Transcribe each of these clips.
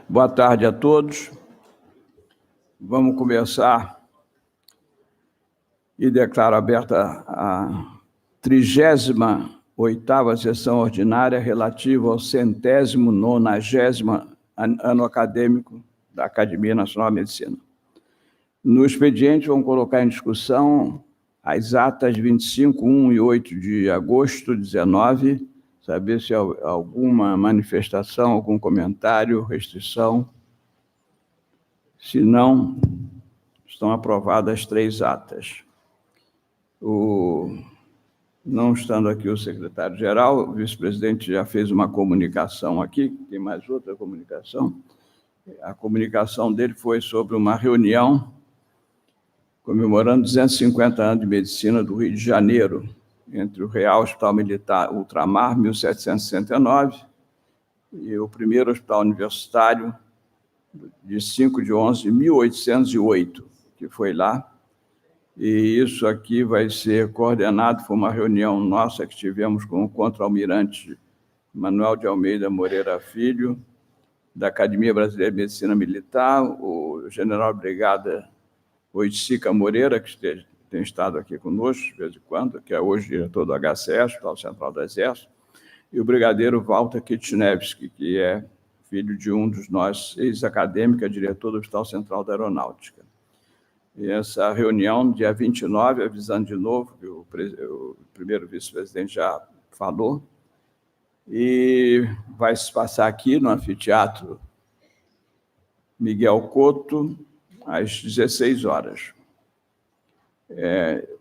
Boa tarde a todos. Vamos começar e declaro aberta a 38ª sessão ordinária relativa ao 190º ano acadêmico da Academia Nacional de Medicina. No expediente, vamos colocar em discussão as atas 25, 1 e 8 de agosto de 19, saber se há alguma manifestação, algum comentário, restrição. Se não, estão aprovadas as 3 atas. Não estando aqui o secretário-geral, o vice-presidente já fez uma comunicação aqui, tem mais outra comunicação. A comunicação dele foi sobre uma reunião comemorando 250 anos de medicina do Rio de Janeiro, entre o Real Hospital Militar Ultramar, 1769, e o primeiro hospital universitário, de 5 de 11 de 1808, que foi lá. E isso aqui vai ser coordenado, foi uma reunião nossa que tivemos com o contra-almirante Manuel de Almeida Moreira Filho, da Academia Brasileira de Medicina Militar, o general de brigada Oiticica Moreira, que tem estado aqui conosco de vez em quando, que é hoje diretor do HCE, Hospital Central do Exército, e o brigadeiro Walter Kitchnevski, que é filho de um dos nossos ex-acadêmicos, diretor do Hospital Central da Aeronáutica. E essa reunião, dia 29, avisando de novo, que o primeiro vice-presidente já falou, e vai se passar aqui no Anfiteatro Miguel Couto, às 16 horas.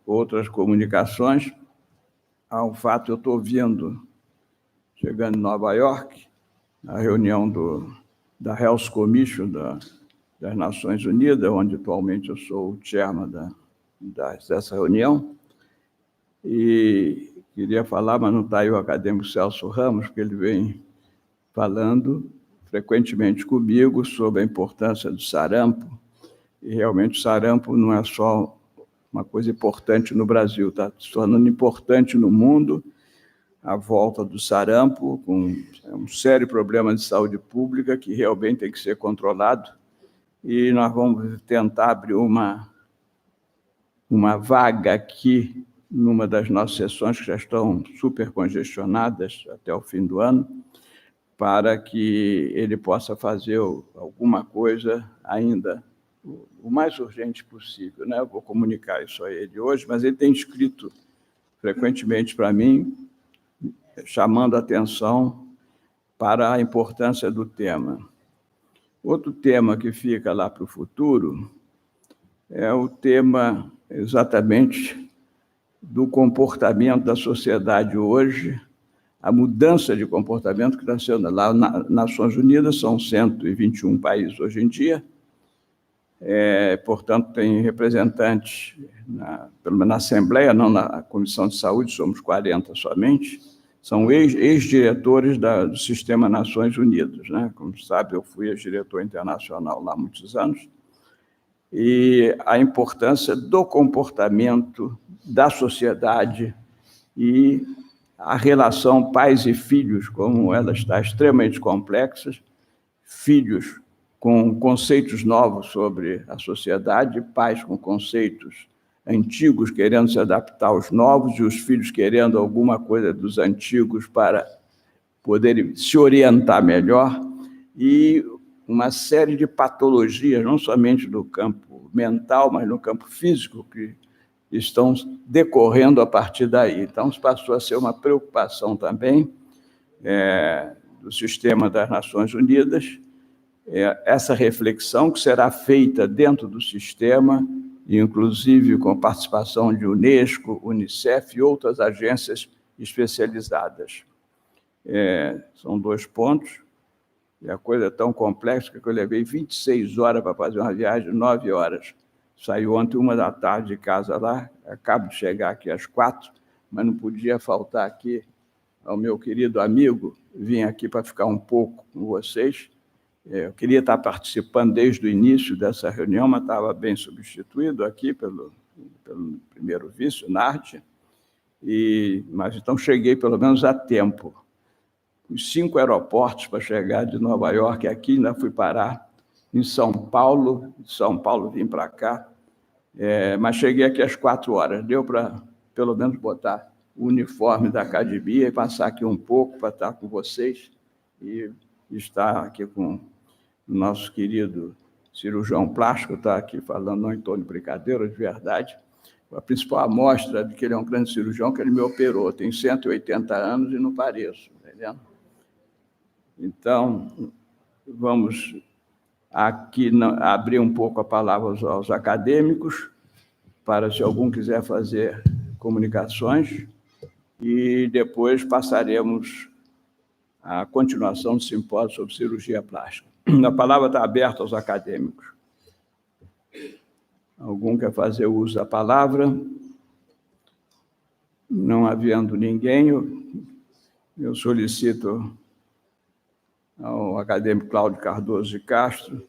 Outras comunicações, há um fato, eu estou vindo, chegando em Nova York, a reunião da Health Commission das Nações Unidas, onde atualmente eu sou o chairman dessa reunião, e queria falar, mas não está aí o acadêmico Celso Ramos, porque ele vem falando frequentemente comigo sobre a importância do sarampo, e realmente o sarampo não é só uma coisa importante no Brasil, está se tornando importante no mundo, a volta do sarampo, com um sério problema de saúde pública que realmente tem que ser controlado, e nós vamos tentar abrir uma vaga aqui, numa das nossas sessões, que já estão super congestionadas até o fim do ano, para que ele possa fazer alguma coisa ainda o mais urgente possível, né? Eu vou comunicar isso a ele hoje, mas ele tem escrito frequentemente para mim, chamando a atenção para a importância do tema. Outro tema que fica lá para o futuro é o tema exatamente do comportamento da sociedade hoje, a mudança de comportamento que está sendo lá nas Nações Unidas, são 121 países hoje em dia, portanto, tem representantes, pelo menos na Assembleia, não na Comissão de Saúde, somos 40 somente, são ex-diretores do Sistema Nações Unidas, né? Como sabe, eu fui diretor internacional lá há muitos anos, e a importância do comportamento da sociedade e a relação pais e filhos, como ela está extremamente complexa, filhos com conceitos novos sobre a sociedade, pais com conceitos antigos querendo se adaptar aos novos e os filhos querendo alguma coisa dos antigos para poderem se orientar melhor, e uma série de patologias, não somente do campo mental, mas no campo físico, que estão decorrendo a partir daí. Então, isso passou a ser uma preocupação também do sistema das Nações Unidas, essa reflexão que será feita dentro do sistema, inclusive com participação de Unesco, Unicef e outras agências especializadas. São 2 pontos, e a coisa é tão complexa que eu levei 26 horas para fazer uma viagem de 9 horas. Saí ontem 1h de casa lá, acabo de chegar aqui às 4, mas não podia faltar aqui ao meu querido amigo, vim aqui para ficar um pouco com vocês. Eu queria estar participando desde o início dessa reunião, mas estava bem substituído aqui pelo primeiro vice, Narte, mas então cheguei pelo menos a tempo. os 5 aeroportos para chegar de Nova York aqui, ainda fui parar em São Paulo. De São Paulo vim para cá, mas cheguei aqui às 4 horas. Deu para, pelo menos, botar o uniforme da academia e passar aqui um pouco para estar com vocês e estar aqui com o nosso querido cirurgião plástico, está aqui falando, não em tom de brincadeira, de verdade. A principal amostra de que ele é um grande cirurgião que ele me operou. Tem 180 anos e não pareço, entendendo? Então, vamos aqui abrir um pouco a palavra aos acadêmicos, para se algum quiser fazer comunicações, e depois passaremos à continuação do simpósio sobre cirurgia plástica. A palavra está aberta aos acadêmicos. Algum quer fazer uso da palavra? Não havendo ninguém, eu solicito ao acadêmico Cláudio Cardoso de Castro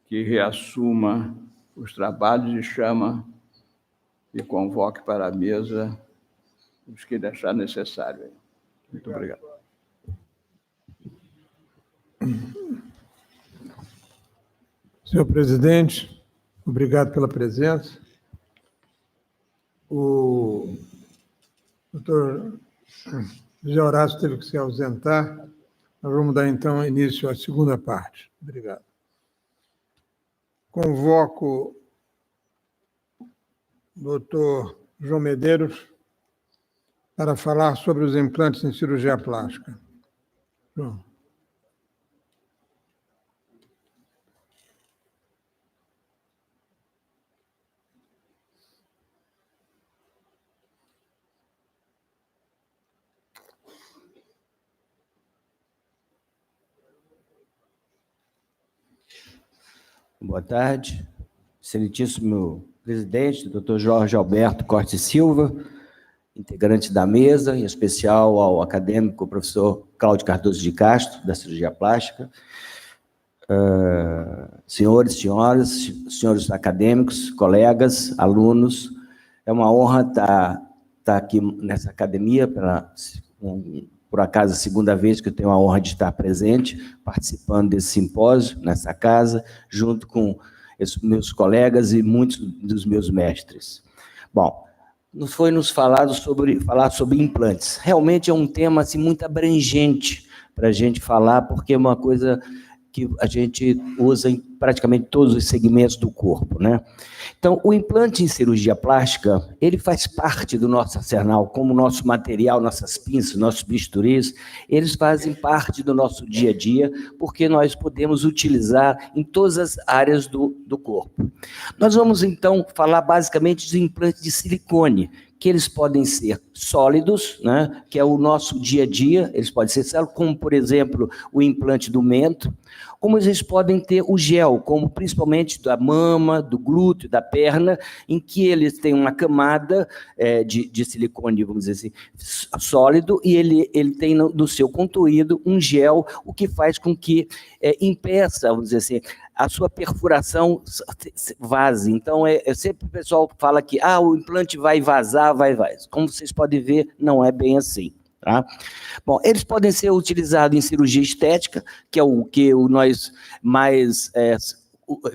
que reassuma os trabalhos e chama e convoque para a mesa os que ele achar necessário. Muito obrigado. Senhor presidente, obrigado pela presença. O doutor José Horácio teve que se ausentar. Nós vamos dar, então, início à segunda parte. Obrigado. Convoco o doutor João Medeiros para falar sobre os implantes em cirurgia plástica. João. Boa tarde, excelentíssimo presidente, doutor Jorge Alberto Corte Silva, integrante da mesa, em especial ao acadêmico professor Cláudio Cardoso de Castro, da cirurgia plástica, senhores, senhoras, senhores acadêmicos, colegas, alunos, é uma honra estar aqui nessa academia, por acaso, a segunda vez que eu tenho a honra de estar presente, participando desse simpósio, nessa casa, junto com os meus colegas e muitos dos meus mestres. Bom, nos falado falar sobre implantes. Realmente é um tema assim, muito abrangente para a gente falar, porque é uma coisa que a gente usa em praticamente todos os segmentos do corpo, né? Então, o implante em cirurgia plástica, ele faz parte do nosso arsenal, como nosso material, nossas pinças, nossos bisturis, eles fazem parte do nosso dia a dia, porque nós podemos utilizar em todas as áreas do corpo. Nós vamos, então, falar basicamente dos implantes de silicone, que eles podem ser sólidos, né, que é o nosso dia a dia, eles podem ser sólidos, como, por exemplo, o implante do mento, como eles podem ter o gel, como principalmente da mama, do glúteo, da perna, em que eles têm uma camada de silicone, vamos dizer assim, sólido, e ele tem no seu contuído um gel, o que faz com que impeça, vamos dizer assim, a sua perfuração vaze. Então, sempre o pessoal fala que o implante vai vazar, vai. Como vocês podem ver, não é bem assim. Tá? Bom, eles podem ser utilizados em cirurgia estética, que é o que nós mais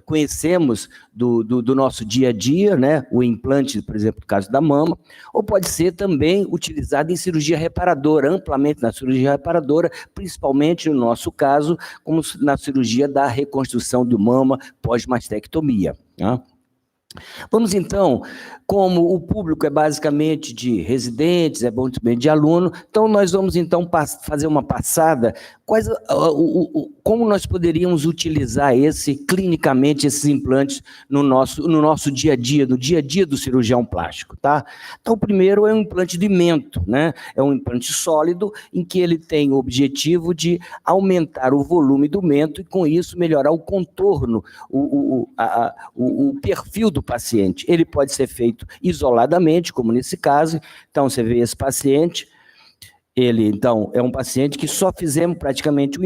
conhecemos do nosso dia a dia, né? O implante, por exemplo, no caso da mama, ou pode ser também utilizado em cirurgia reparadora, amplamente na cirurgia reparadora, principalmente no nosso caso, como na cirurgia da reconstrução do mama pós-mastectomia. Tá? Vamos então, como o público é basicamente de residentes, é bom também de aluno, então nós vamos então fazer uma passada, como nós poderíamos utilizar clinicamente esses implantes no nosso dia a dia, no dia a dia do cirurgião plástico, tá? Então o primeiro é um implante de mento, né? É um implante sólido em que ele tem o objetivo de aumentar o volume do mento e com isso melhorar o contorno, o perfil do paciente. Ele pode ser feito isoladamente, como nesse caso. Então, você vê esse paciente, ele, então, é um paciente que só fizemos praticamente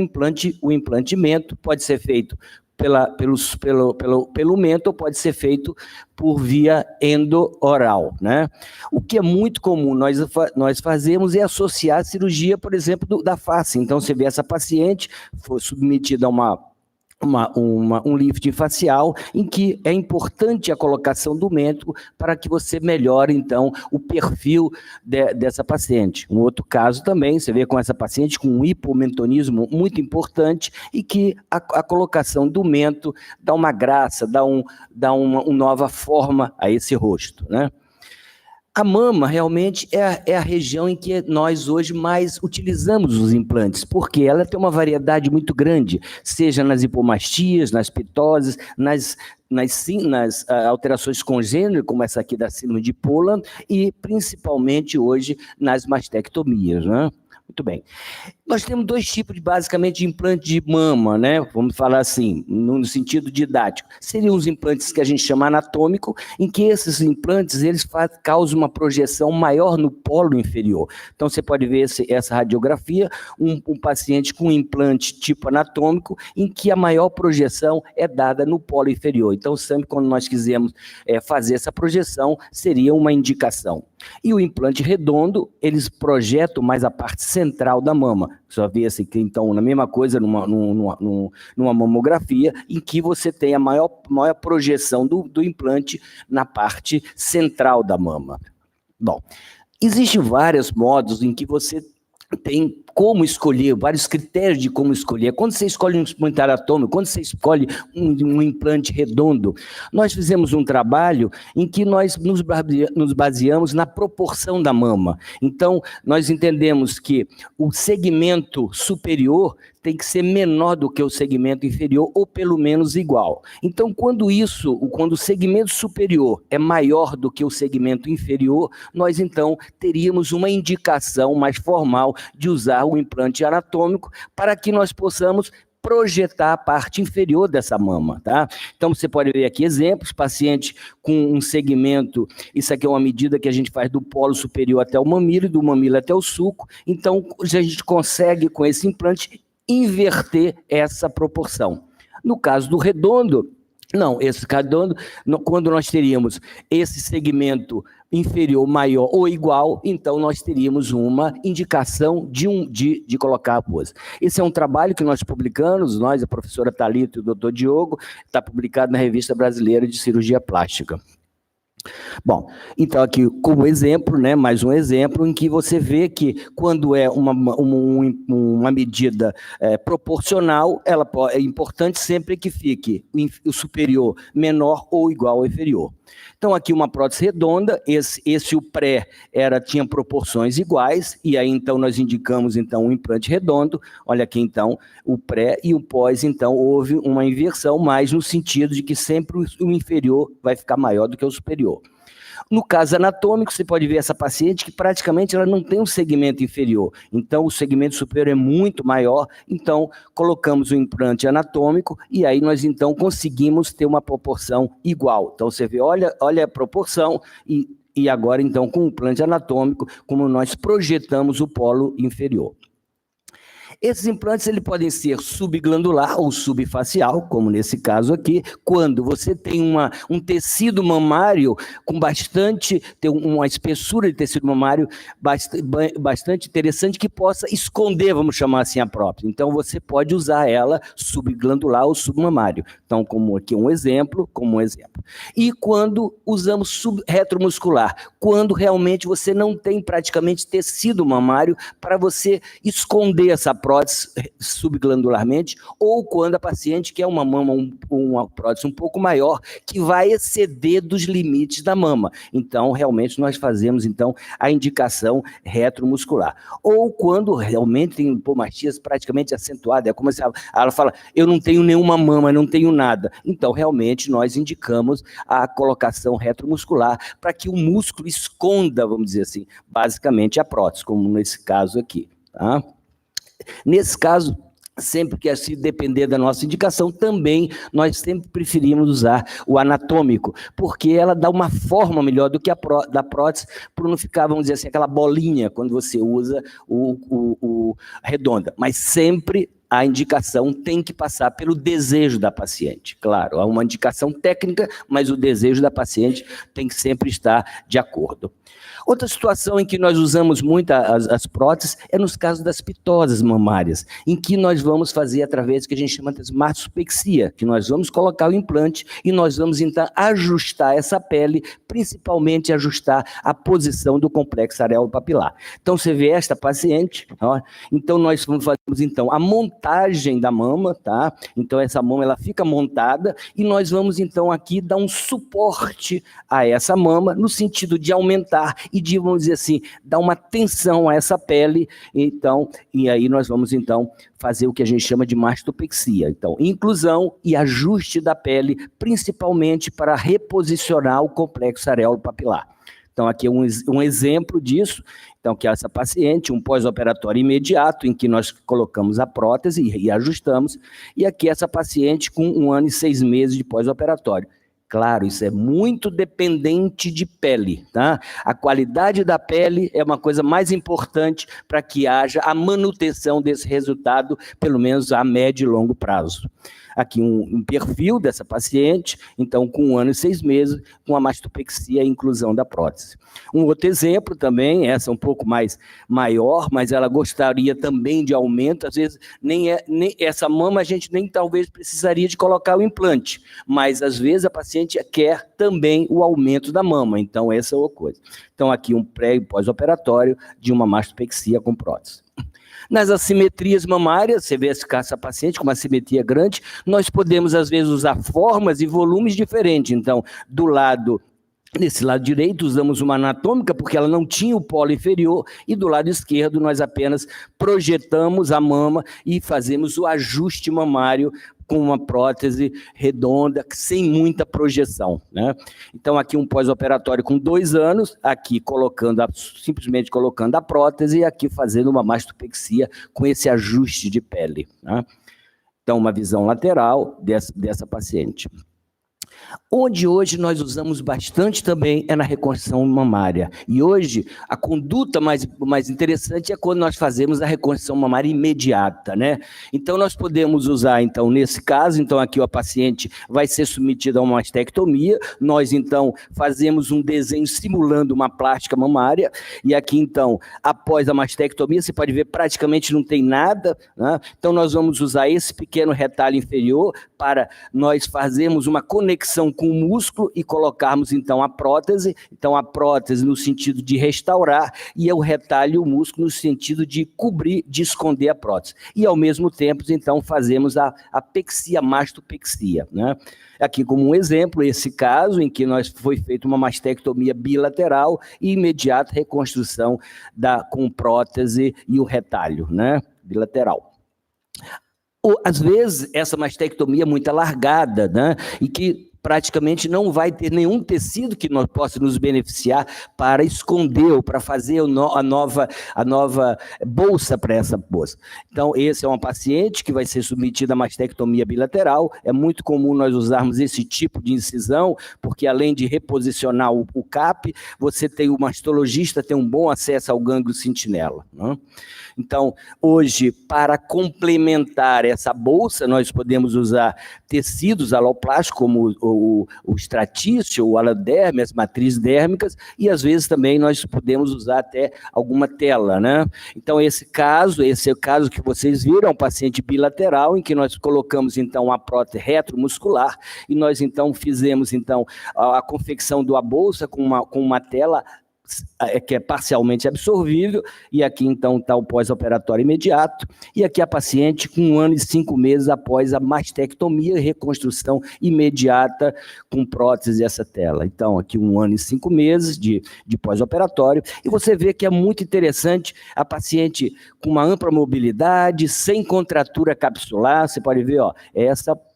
o implantemento, pode ser feito pelo mento ou pode ser feito por via endo-oral, né? O que é muito comum nós fazemos é associar a cirurgia, por exemplo, da face. Então, você vê essa paciente, foi submetida a um lifting facial, em que é importante a colocação do mento para que você melhore, então, o perfil dessa paciente. Um outro caso também, você vê com essa paciente com um hipomentonismo muito importante e que a colocação do mento dá uma graça, dá uma nova forma a esse rosto, né? A mama realmente é a região em que nós hoje mais utilizamos os implantes, porque ela tem uma variedade muito grande, seja nas hipomastias, nas pitoses, nas alterações congênitas, como essa aqui da síndrome de Poland, e principalmente hoje nas mastectomias, né? Muito bem. Nós temos dois tipos, basicamente, de implante de mama, né? Vamos falar assim, no sentido didático. Seriam os implantes que a gente chama anatômico, em que esses implantes, eles causam uma projeção maior no polo inferior. Então, você pode ver essa radiografia, um paciente com implante tipo anatômico, em que a maior projeção é dada no polo inferior. Então, sempre quando nós quisermos fazer essa projeção, seria uma indicação. E o implante redondo, eles projetam mais a parte central da mama. Só vê assim, que então, na mesma coisa, numa mamografia, em que você tem a maior projeção do implante na parte central da mama. Bom, existem vários modos em que você tem como escolher, vários critérios de como escolher. Quando você escolhe um implante anatômico, quando você escolhe um implante redondo, nós fizemos um trabalho em que nós nos baseamos na proporção da mama. Então, nós entendemos que o segmento superior tem que ser menor do que o segmento inferior, ou pelo menos igual. Então, quando o segmento superior é maior do que o segmento inferior, nós então teríamos uma indicação mais formal de usar o implante anatômico para que nós possamos projetar a parte inferior dessa mama, tá? Então, você pode ver aqui exemplos, paciente com um segmento, isso aqui é uma medida que a gente faz do polo superior até o mamilo, do mamilo até o sulco, então a gente consegue, com esse implante, inverter essa proporção. No caso do redondo, não, esse redondo, quando nós teríamos esse segmento inferior maior ou igual, então nós teríamos uma indicação de colocar a pose. Esse é um trabalho que nós publicamos, a professora Thalita e o doutor Diogo, está publicado na Revista Brasileira de Cirurgia Plástica. Bom, então aqui como exemplo, né, mais um exemplo em que você vê que quando é uma medida proporcional, ela é importante sempre que fique o superior menor ou igual ao inferior. Então aqui uma prótese redonda, o pré tinha proporções iguais, e aí então nós indicamos então um implante redondo. Olha aqui então o pré e o pós, então houve uma inversão, mas no sentido de que sempre o inferior vai ficar maior do que o superior. No caso anatômico, você pode ver essa paciente que praticamente ela não tem um segmento inferior, então o segmento superior é muito maior, então colocamos o implante anatômico e aí nós então conseguimos ter uma proporção igual. Então você vê, olha a proporção e agora então com o implante anatômico, como nós projetamos o polo inferior. Esses implantes eles podem ser subglandular ou subfacial, como nesse caso aqui, quando você tem um tecido mamário com tem uma espessura de tecido mamário bastante interessante que possa esconder, vamos chamar assim, a própria. Então, você pode usar ela subglandular ou submamário. Então, como aqui um exemplo. E quando usamos retromuscular, quando realmente você não tem praticamente tecido mamário para você esconder essa prótese subglandularmente, ou quando a paciente quer uma mama, uma prótese um pouco maior, que vai exceder dos limites da mama. Então, realmente, nós fazemos, então, a indicação retromuscular. Ou quando realmente tem hipomastias praticamente acentuadas, é como se ela fala, eu não tenho nenhuma mama, não tenho nada. Então, realmente, nós indicamos a colocação retromuscular para que o músculo esconda, vamos dizer assim, basicamente a prótese, como nesse caso aqui, tá? Nesse caso, sempre que assim depender da nossa indicação, também nós sempre preferimos usar o anatômico, porque ela dá uma forma melhor do que a da prótese, para não ficar, vamos dizer assim, aquela bolinha quando você usa o redonda. Mas sempre a indicação tem que passar pelo desejo da paciente. Claro, há uma indicação técnica, mas o desejo da paciente tem que sempre estar de acordo. Outra situação em que nós usamos muito as próteses é nos casos das pitoses mamárias, em que nós vamos fazer através do que a gente chama de mastopexia, que nós vamos colocar o implante e nós vamos então ajustar essa pele, principalmente ajustar a posição do complexo areolo-papilar. Então você vê esta paciente, ó, então nós fazemos então a montagem da mama, tá? Então essa mama ela fica montada e nós vamos então aqui dar um suporte a essa mama no sentido de aumentar e de, vamos dizer assim, dar uma tensão a essa pele, então, e aí nós vamos, então, fazer o que a gente chama de mastopexia. Então, inclusão e ajuste da pele, principalmente para reposicionar o complexo areolo-papilar. Então, aqui é um exemplo disso, então, que é essa paciente, um pós-operatório imediato, em que nós colocamos a prótese e ajustamos, e aqui essa paciente com 1 ano e 6 meses de pós-operatório. Claro, isso é muito dependente de pele, tá? A qualidade da pele é uma coisa mais importante para que haja a manutenção desse resultado, pelo menos a médio e longo prazo. Aqui um perfil dessa paciente, então com 1 ano e 6 meses, com a mastopexia e inclusão da prótese. Um outro exemplo também, essa um pouco mais maior, mas ela gostaria também de aumento, às vezes nem essa mama a gente nem talvez precisaria de colocar o implante, mas às vezes a paciente quer também o aumento da mama, então essa é outra coisa. Então aqui um pré e pós-operatório de uma mastopexia com prótese. Nas assimetrias mamárias, você vê essa paciente com uma assimetria grande, nós podemos, às vezes, usar formas e volumes diferentes. Então, nesse lado direito, usamos uma anatômica, porque ela não tinha o polo inferior, e do lado esquerdo, nós apenas projetamos a mama e fazemos o ajuste mamário com uma prótese redonda, sem muita projeção, né? Então, aqui um pós-operatório com 2 anos, aqui simplesmente colocando a prótese e aqui fazendo uma mastopexia com esse ajuste de pele, né? Então, uma visão lateral dessa paciente. Onde hoje nós usamos bastante também é na reconstrução mamária. E hoje a conduta mais interessante é quando nós fazemos a reconstrução mamária imediata, né? Então nós podemos usar, então, nesse caso, então aqui a paciente vai ser submetida a uma mastectomia, nós então fazemos um desenho simulando uma plástica mamária, e aqui então, após a mastectomia, você pode ver praticamente não tem nada, né? Então nós vamos usar esse pequeno retalho inferior para nós fazermos uma conexão com o músculo e colocarmos então a prótese no sentido de restaurar e o retalho e o músculo no sentido de cobrir, de esconder a prótese. E ao mesmo tempo, então, fazemos a pexia, mastopexia, né? Aqui como um exemplo, esse caso em que foi feita uma mastectomia bilateral e imediata reconstrução com prótese e o retalho, né? Bilateral. Às vezes, essa mastectomia é muito alargada, né? E que praticamente não vai ter nenhum tecido que possa nos beneficiar para esconder ou para fazer a nova bolsa para essa bolsa. Então, esse é uma paciente que vai ser submetida a mastectomia bilateral. É muito comum nós usarmos esse tipo de incisão, porque além de reposicionar o CAP, o mastologista tem um bom acesso ao gânglio sentinela, né? Então, hoje, para complementar essa bolsa, nós podemos usar tecidos aloplásticos, como o estratício, o aloderme, as matrizes dérmicas, e às vezes também nós podemos usar até alguma tela, né? Então, esse é o caso que vocês viram, é um paciente bilateral, em que nós colocamos, então, a prótese retromuscular, e nós, então, fizemos, então, a confecção da bolsa com uma tela que é parcialmente absorvível, e aqui então está o pós-operatório imediato, e aqui a paciente com 1 ano e 5 meses após a mastectomia e reconstrução imediata com prótese essa tela. Então aqui 1 ano e 5 meses de pós-operatório, e você vê que é muito interessante a paciente com uma ampla mobilidade, sem contratura capsular, você pode ver, ó,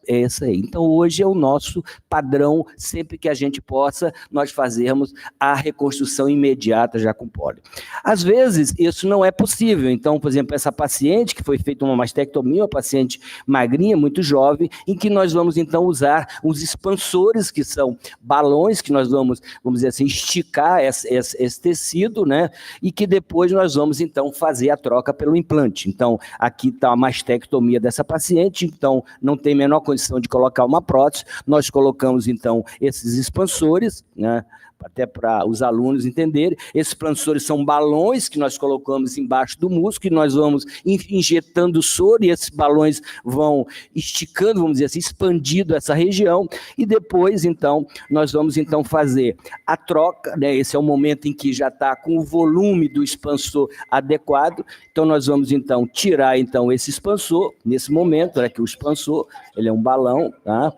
É isso aí. Então, hoje é o nosso padrão, sempre que a gente possa, nós fazermos a reconstrução imediata já com pólio. Às vezes, isso não é possível. Então, por exemplo, essa paciente que foi feita uma mastectomia, uma paciente magrinha, muito jovem, em que nós vamos, então, usar os expansores, que são balões, que nós vamos dizer assim, esticar esse tecido, né? E que depois nós vamos, então, fazer a troca pelo implante. Então, aqui está a mastectomia dessa paciente, então, não tem a menor condição de colocar uma prótese, nós colocamos, então, esses expansores, né? Até para os alunos entenderem, esses expansores são balões que nós colocamos embaixo do músculo e nós vamos injetando soro e esses balões vão esticando, vamos dizer assim, expandindo essa região e depois, então, nós vamos, então, fazer a troca, né? Esse é o momento em que já está com o volume do expansor adequado, então nós vamos, então, tirar, então, esse expansor, nesse momento, né, que o expansor, ele é um balão, tá?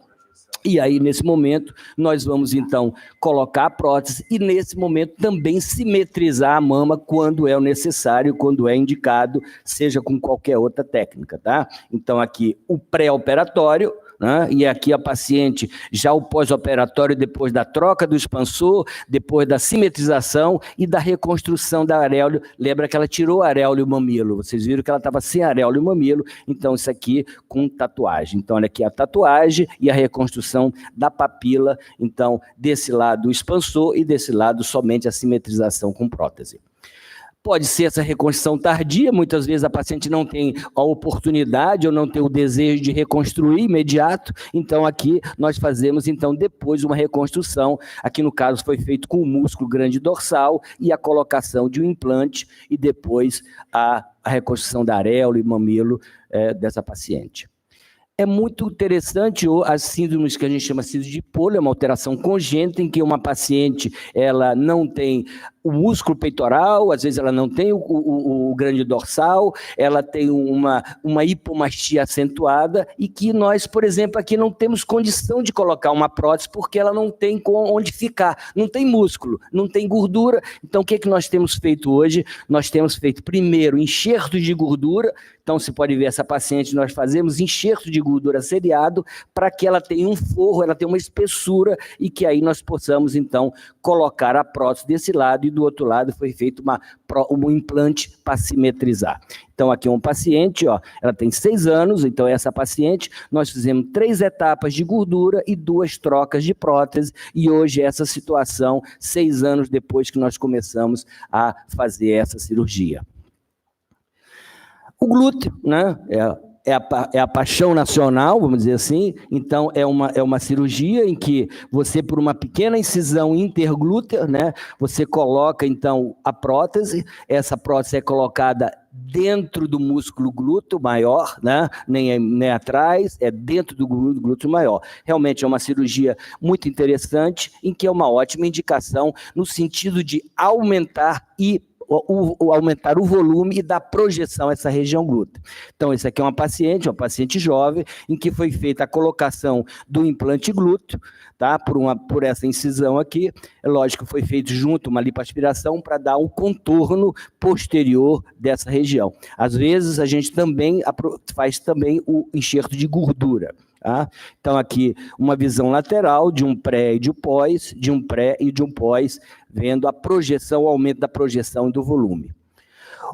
E aí, nesse momento, nós vamos, então, colocar a prótese e, nesse momento, também simetrizar a mama quando é necessário, quando é indicado, seja com qualquer outra técnica, tá? Então, aqui, o pré-operatório, né? E aqui a paciente, já o pós-operatório, depois da troca do expansor, depois da simetrização e da reconstrução da areola. Lembra que ela tirou a areola e o mamilo, vocês viram que ela estava sem areola e o mamilo, então isso aqui com tatuagem. Então olha aqui a tatuagem e a reconstrução da papila, então desse lado o expansor e desse lado somente a simetrização com prótese. Pode ser essa reconstrução tardia, muitas vezes a paciente não tem a oportunidade ou não tem o desejo de reconstruir imediato, então aqui nós fazemos então depois uma reconstrução, aqui no caso foi feito com o músculo grande dorsal e a colocação de um implante e depois a reconstrução da areola e mamilo dessa paciente. É muito interessante as síndromes que a gente chama síndrome de polo, é uma alteração congênita em que uma paciente ela não tem o músculo peitoral, às vezes ela não tem o grande dorsal, ela tem uma hipomastia acentuada e que nós, por exemplo, aqui não temos condição de colocar uma prótese porque ela não tem onde ficar, não tem músculo, não tem gordura. Então, o que nós temos feito hoje? Nós temos feito, primeiro, enxertos de gordura. Então, você pode ver essa paciente, nós fazemos enxerto de gordura seriado para que ela tenha um forro, ela tenha uma espessura e que aí nós possamos, então, colocar a prótese desse lado e do outro lado foi feito um implante para simetrizar. Então, aqui é um paciente, ó, ela tem 6 anos, então essa paciente, nós fizemos 3 etapas de gordura e 2 trocas de prótese, e hoje essa situação, 6 anos depois que nós começamos a fazer essa cirurgia. O glúteo, né, é a paixão nacional, vamos dizer assim, então é uma cirurgia em que você, por uma pequena incisão interglútea, né, você coloca então a prótese, essa prótese é colocada dentro do músculo glúteo maior, né, nem atrás, é dentro do glúteo maior. Realmente é uma cirurgia muito interessante, em que é uma ótima indicação no sentido de aumentar aumentar o volume e dar projeção a essa região glútea. Então, esse aqui é uma paciente jovem, em que foi feita a colocação do implante glúteo, tá? Por essa incisão aqui. É lógico que foi feito junto uma lipoaspiração para dar um contorno posterior dessa região. Às vezes, a gente também faz também o enxerto de gordura. Tá? Então, aqui, uma visão lateral de um pré e de um pós, de um pré e de um pós, vendo a projeção, o aumento da projeção e do volume.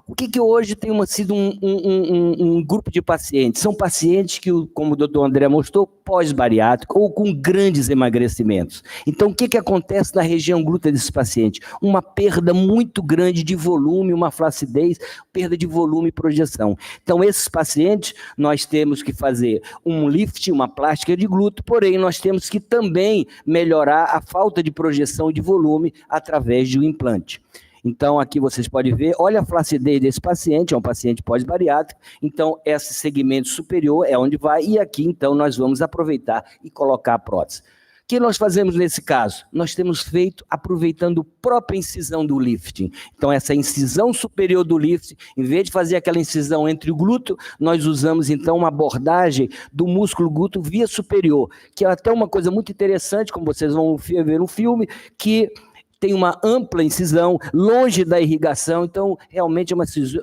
O que hoje tem sido um grupo de pacientes? São pacientes que, como o doutor André mostrou, pós-bariátrico ou com grandes emagrecimentos. Então, o que acontece na região glútea desses pacientes? Uma perda muito grande de volume, uma flacidez, perda de volume e projeção. Então, esses pacientes, nós temos que fazer um lift, uma plástica de glúteo, porém, nós temos que também melhorar a falta de projeção e de volume através de um implante. Então, aqui vocês podem ver, olha a flacidez desse paciente, é um paciente pós-bariátrico, então esse segmento superior é onde vai, e aqui então nós vamos aproveitar e colocar a prótese. O que nós fazemos nesse caso? Nós temos feito aproveitando a própria incisão do lifting. Então, essa incisão superior do lifting, em vez de fazer aquela incisão entre o glúteo, nós usamos então uma abordagem do músculo glúteo via superior, que é até uma coisa muito interessante, como vocês vão ver no filme, que tem uma ampla incisão, longe da irrigação, então realmente é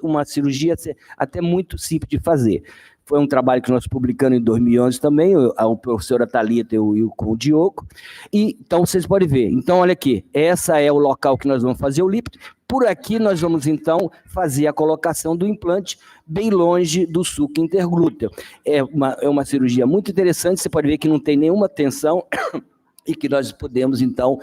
uma cirurgia até muito simples de fazer. Foi um trabalho que nós publicamos em 2011 também, a professora Thalita e com o Diogo. E, então, vocês podem ver. Então, olha aqui, essa é o local que nós vamos fazer o lifting. Por aqui, nós vamos, então, fazer a colocação do implante bem longe do suco interglúteo. É uma cirurgia muito interessante, você pode ver que não tem nenhuma tensão e que nós podemos, então,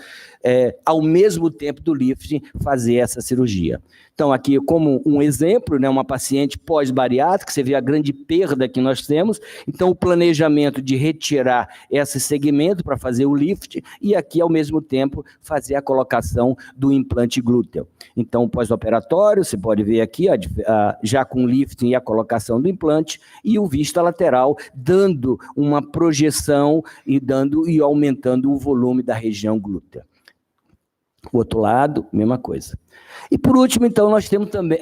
ao mesmo tempo do lifting, fazer essa cirurgia. Então, aqui, como um exemplo, né, uma paciente pós-bariátrica, você vê a grande perda que nós temos, então, o planejamento de retirar esse segmento para fazer o lift e aqui, ao mesmo tempo, fazer a colocação do implante glúteo. Então, pós-operatório, você pode ver aqui, já com o lifting e a colocação do implante, e o vista lateral, dando uma projeção e aumentando o volume da região glútea. O outro lado, mesma coisa. E por último, então, nós temos também...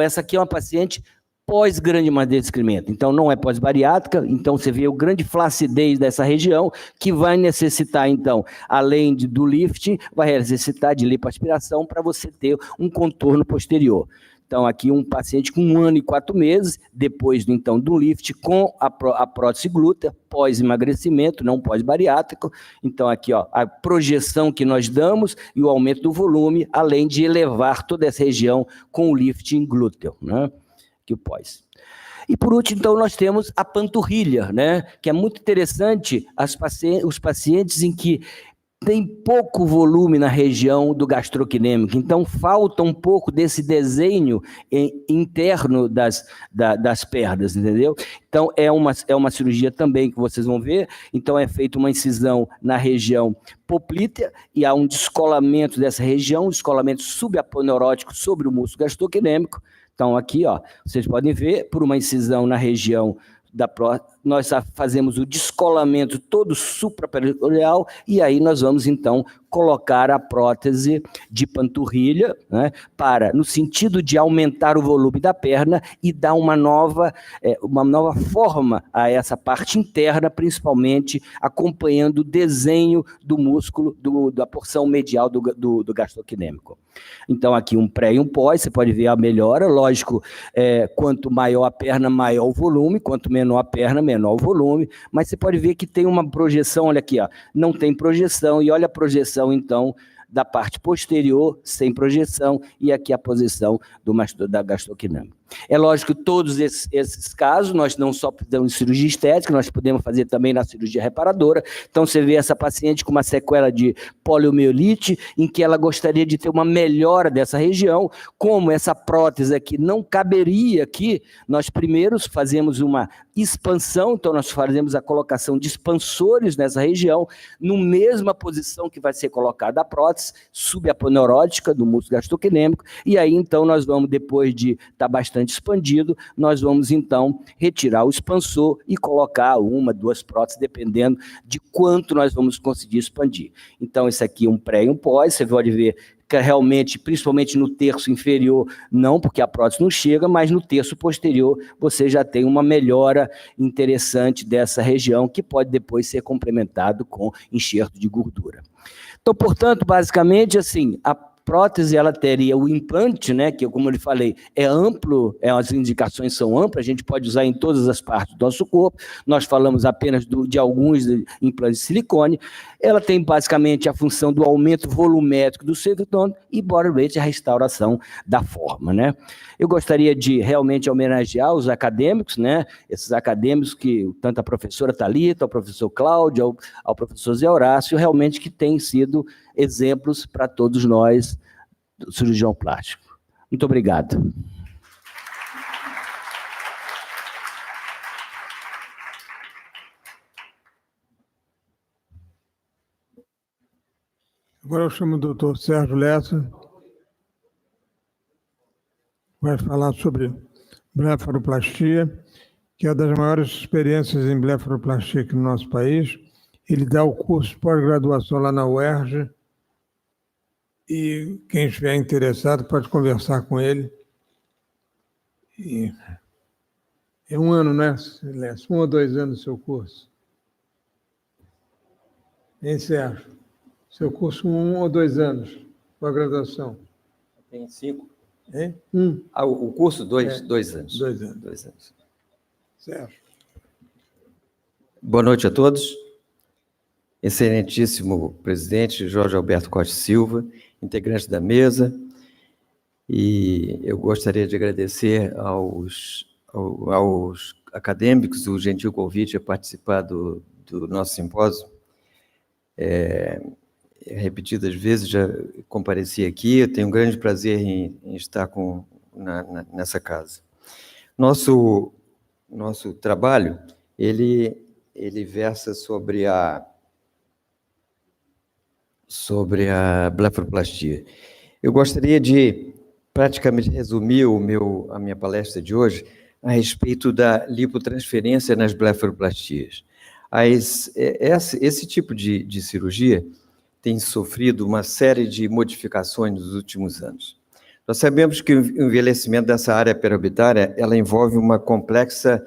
essa aqui é uma paciente pós-grande madeira de excremento. Então, não é pós-bariátrica, então você vê o grande flacidez dessa região, que vai necessitar, então, além do lift, vai necessitar de lipoaspiração para você ter um contorno posterior. Então, aqui um paciente com 1 ano e 4 meses, depois, então, do lift com a prótese glútea, pós-emagrecimento, não pós-bariátrico. Então, aqui, ó, a projeção que nós damos e o aumento do volume, além de elevar toda essa região com o lifting glúteo, né? Que o pós. E, por último, então, nós temos a panturrilha, né? Que é muito interessante os pacientes em que tem pouco volume na região do gastrocnêmico, então falta um pouco desse desenho interno das pernas, entendeu? Então é uma cirurgia também que vocês vão ver, então é feita uma incisão na região poplítea e há um descolamento dessa região, um descolamento subaponeurótico sobre o músculo gastrocnêmico. Então aqui, ó, vocês podem ver, por uma incisão na região da prótese, nós fazemos o descolamento todo supraperitoneal e aí nós vamos, então, colocar a prótese de panturrilha, né, no sentido de aumentar o volume da perna e dar uma nova forma a essa parte interna, principalmente acompanhando o desenho do músculo, da porção medial do gastrocnêmico. Então, aqui um pré e um pós, você pode ver a melhora, lógico, quanto maior a perna, maior o volume, quanto menor a perna, menor o volume, mas você pode ver que tem uma projeção, olha aqui, ó, não tem projeção, e olha a projeção, então, da parte posterior, sem projeção, e aqui a posição da gastrocnêmica. É lógico que todos esses casos, nós não só fazemos cirurgia estética, nós podemos fazer também na cirurgia reparadora. Então, você vê essa paciente com uma sequela de poliomielite, em que ela gostaria de ter uma melhora dessa região. Como essa prótese aqui não caberia aqui, nós primeiro fazemos uma expansão, então nós fazemos a colocação de expansores nessa região, na mesma posição que vai ser colocada a prótese subaponeurótica do músculo gastrocnêmico, e aí então nós vamos, depois de estar bastante expandido, nós vamos então retirar o expansor e colocar 1, 2 próteses, dependendo de quanto nós vamos conseguir expandir. Então, esse aqui é um pré e um pós, você pode ver que realmente, principalmente no terço inferior, não, porque a prótese não chega, mas no terço posterior você já tem uma melhora interessante dessa região, que pode depois ser complementado com enxerto de gordura. Então, portanto, basicamente, assim, a prótese, ela teria o implante, né, que, como eu lhe falei, é amplo, as indicações são amplas, a gente pode usar em todas as partes do nosso corpo, nós falamos apenas de alguns implantes de silicone. Ela tem basicamente a função do aumento volumétrico do silicone e body rate, a restauração da forma, né. Eu gostaria de realmente homenagear os acadêmicos, né, esses acadêmicos que, tanto a professora Thalita, ao professor Cláudio, ao professor Zé Horácio, realmente que têm sido exemplos para todos nós, do cirurgião plástico. Muito obrigado. Agora eu chamo o doutor Sérgio Lessa, vai falar sobre blefaroplastia, que é uma das maiores experiências em blefaroplastia aqui no nosso país. Ele dá o curso de pós-graduação lá na UERJ, e quem estiver interessado pode conversar com ele. E é 1 ano, né, Lessa? 1 ou 2 anos o seu curso? Hein, Sérgio? Seu curso 1 ou 2 anos, pós-graduação? Tem 5. Hein? O curso, 2 anos. 2 anos. 2 anos. Certo. Boa noite a todos. Excelentíssimo presidente Jorge Alberto Costa Silva, integrante da mesa, e eu gostaria de agradecer aos acadêmicos o gentil convite a participar do nosso simpósio. Repetidas vezes já compareci aqui, eu tenho um grande prazer em estar nessa casa. Nosso trabalho, ele versa sobre a blefaroplastia. Eu gostaria de praticamente resumir a minha palestra de hoje a respeito da lipotransferência nas blefaroplastias. Esse tipo de cirurgia tem sofrido uma série de modificações nos últimos anos. Nós sabemos que o envelhecimento dessa área periorbitária, ela envolve uma complexa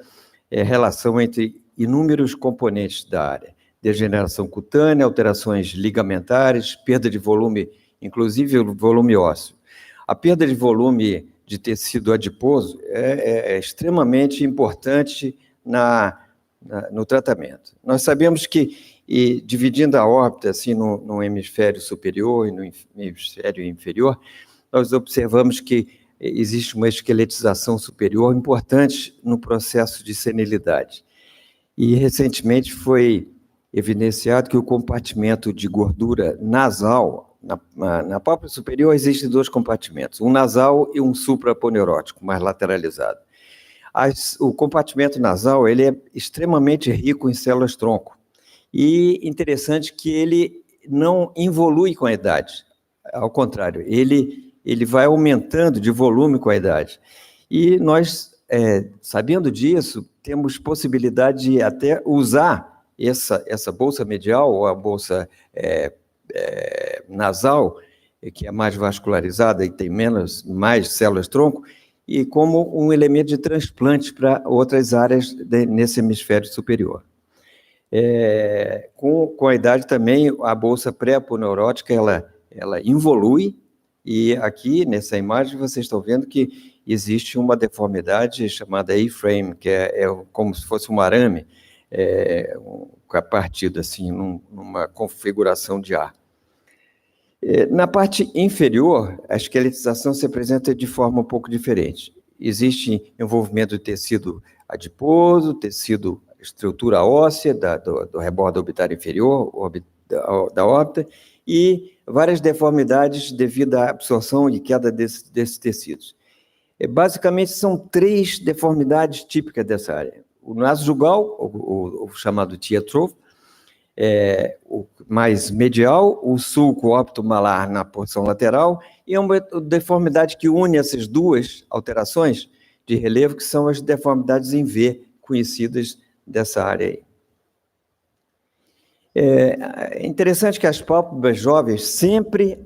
relação entre inúmeros componentes da área: degeneração cutânea, alterações ligamentares, perda de volume, inclusive o volume ósseo. A perda de volume de tecido adiposo é extremamente importante no tratamento. Nós sabemos que, dividindo a órbita assim, no hemisfério superior e no hemisfério inferior, nós observamos que existe uma esqueletização superior importante no processo de senilidade. E, recentemente, foi evidenciado que o compartimento de gordura nasal, na pálpebra superior, existem dois compartimentos, um nasal e um supraponeurótico, mais lateralizado. O compartimento nasal, ele é extremamente rico em células-tronco, e interessante que ele não evolui com a idade, ao contrário, ele vai aumentando de volume com a idade. E nós, sabendo disso, temos possibilidade de até usar essa bolsa medial, ou a bolsa nasal, que é mais vascularizada e tem mais células-tronco, e como um elemento de transplante para outras áreas nesse hemisfério superior. Com a idade também, a bolsa pré-aponeurótica, ela involui, e aqui, nessa imagem, vocês estão vendo que existe uma deformidade chamada A-frame, que é como se fosse um arame, partido assim, numa configuração de ar. Na parte inferior, a esqueletização se apresenta de forma um pouco diferente. Existe envolvimento de tecido adiposo, tecido, estrutura óssea do rebordo orbitário inferior, da órbita, e várias deformidades devido à absorção e queda desses tecidos. Basicamente, são 3 deformidades típicas dessa área. O nasojugal, o chamado tietrofo, o mais medial, o sulco ópto-malar na porção lateral, e é uma deformidade que une essas duas alterações de relevo, que são as deformidades em V, conhecidas dessa área aí. É interessante que as pálpebras jovens sempre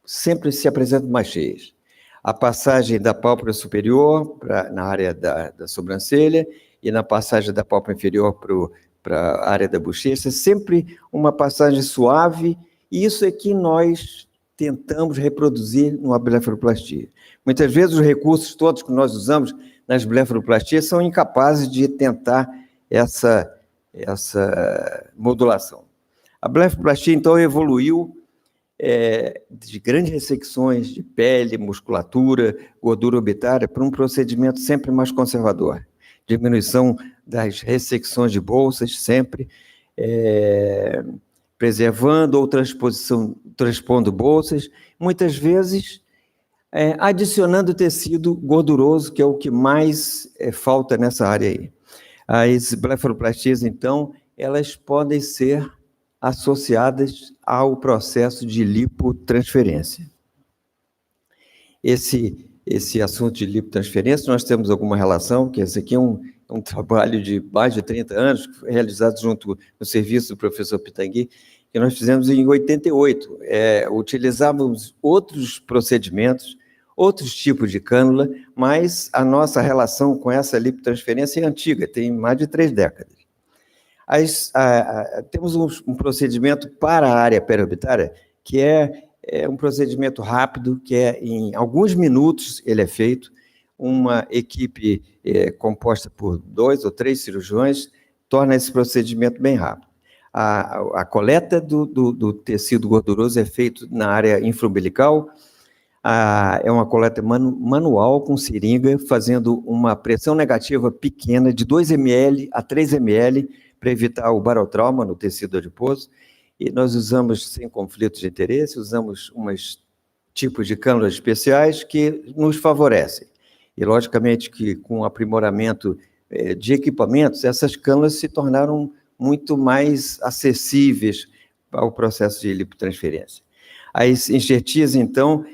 se apresentam mais cheias. A passagem da pálpebra superior na área da sobrancelha e na passagem da pálpebra inferior para a área da bochecha, sempre uma passagem suave, e isso é que nós tentamos reproduzir numa blefaroplastia. Muitas vezes os recursos todos que nós usamos nas blefaroplastias são incapazes de tentar essa modulação. A blefaroplastia, então, evoluiu de grandes ressecções de pele, musculatura, gordura orbitária, para um procedimento sempre mais conservador. Diminuição das ressecções de bolsas, sempre preservando ou transpondo bolsas, muitas vezes adicionando tecido gorduroso, que é o que mais falta nessa área aí. As blefaroplastias, então, elas podem ser associadas ao processo de lipotransferência. Esse assunto de lipotransferência, nós temos alguma relação, que esse aqui é um trabalho de mais de 30 anos, realizado junto no serviço do professor Pitangui, que nós fizemos em 88. Utilizávamos outros procedimentos, outros tipos de cânula, mas a nossa relação com essa lipotransferência é antiga, tem mais de 3 décadas. Temos um procedimento para a área periorbitária, que é um procedimento rápido, que em alguns minutos ele é feito, uma equipe composta por 2 ou 3 cirurgiões torna esse procedimento bem rápido. A coleta do tecido gorduroso é feita na área infraumbilical. É uma coleta manual com seringa, fazendo uma pressão negativa pequena de 2 ml a 3 ml para evitar o barotrauma no tecido adiposo. E nós usamos, sem conflitos de interesse, usamos uns tipos de cânulas especiais que nos favorecem. E, logicamente, que com o aprimoramento de equipamentos, essas cânulas se tornaram muito mais acessíveis ao processo de lipotransferência. As enxertias, então,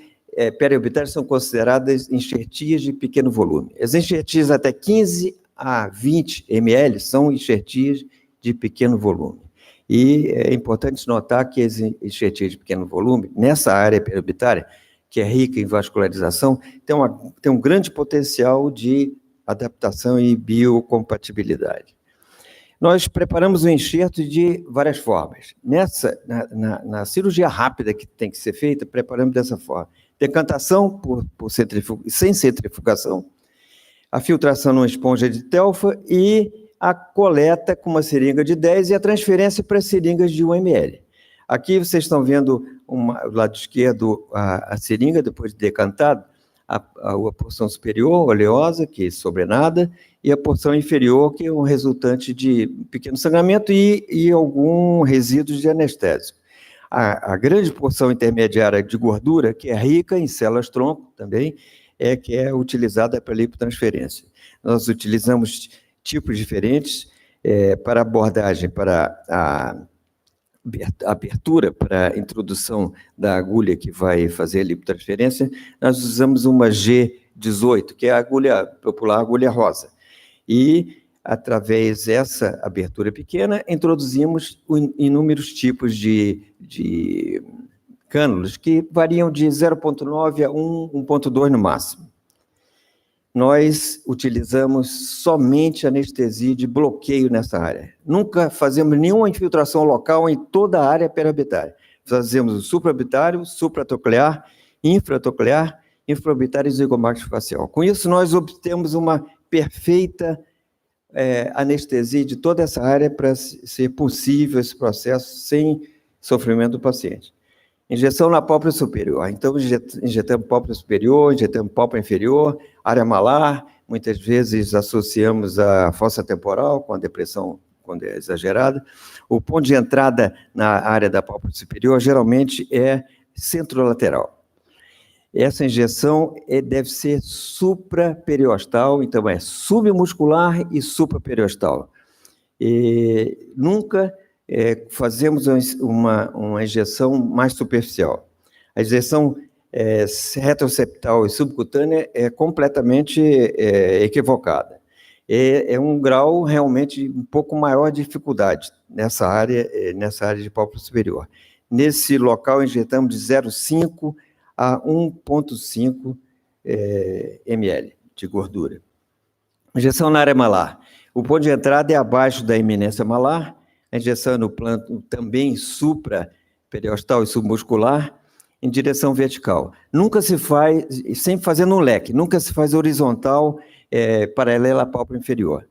periorbitárias são consideradas enxertias de pequeno volume. As enxertias até 15 a 20 ml são enxertias de pequeno volume. E é importante notar que as enxertias de pequeno volume, nessa área periorbitária, que é rica em vascularização, tem um grande potencial de adaptação e biocompatibilidade. Nós preparamos o enxerto de várias formas. Na cirurgia rápida que tem que ser feita, preparamos dessa forma. Decantação sem centrifugação, a filtração numa esponja de Telfa e a coleta com uma seringa de 10 e a transferência para seringas de 1 ml. Aqui vocês estão vendo, do lado esquerdo, a seringa, depois de decantado, a porção superior, oleosa, que é sobrenada, e a porção inferior, que é um resultante de pequeno sangramento e algum resíduo de anestésico. A grande porção intermediária de gordura, que é rica em células-tronco também, que é utilizada para lipotransferência. Nós utilizamos tipos diferentes para abordagem, para a abertura, para a introdução da agulha que vai fazer a lipotransferência. Nós usamos uma G18, que é a agulha popular, a agulha rosa. E, através dessa abertura pequena, introduzimos inúmeros tipos de cânulas, que variam de 0,9 a 1,2 no máximo. Nós utilizamos somente anestesia de bloqueio nessa área. Nunca fazemos nenhuma infiltração local em toda a área periorbitária. Fazemos o supraorbitário, supratroclear, infratroclear, infraorbitário e zigomático facial. Com isso, nós obtemos uma perfeita anestesia de toda essa área para ser possível esse processo sem sofrimento do paciente. Injeção na pálpebra superior. Então, injetamos pálpebra superior, injetamos pálpebra inferior, área malar, muitas vezes associamos a fossa temporal com a depressão quando é exagerada. O ponto de entrada na área da pálpebra superior geralmente é centrolateral. Essa injeção deve ser supraperiostal, então é submuscular e supraperiostal. E nunca fazemos uma injeção mais superficial. A injeção retroceptal e subcutânea é completamente equivocada. É um grau realmente um pouco maior de dificuldade nessa área de pálpebra superior. Nesse local, injetamos de 0,5 a 1,5 ml de gordura. Injeção na área malar. O ponto de entrada é abaixo da eminência malar, a injeção no plano também supraperiostal e submuscular, em direção vertical. Nunca se faz, sempre fazendo um leque, nunca se faz horizontal, paralela à pálpebra inferior.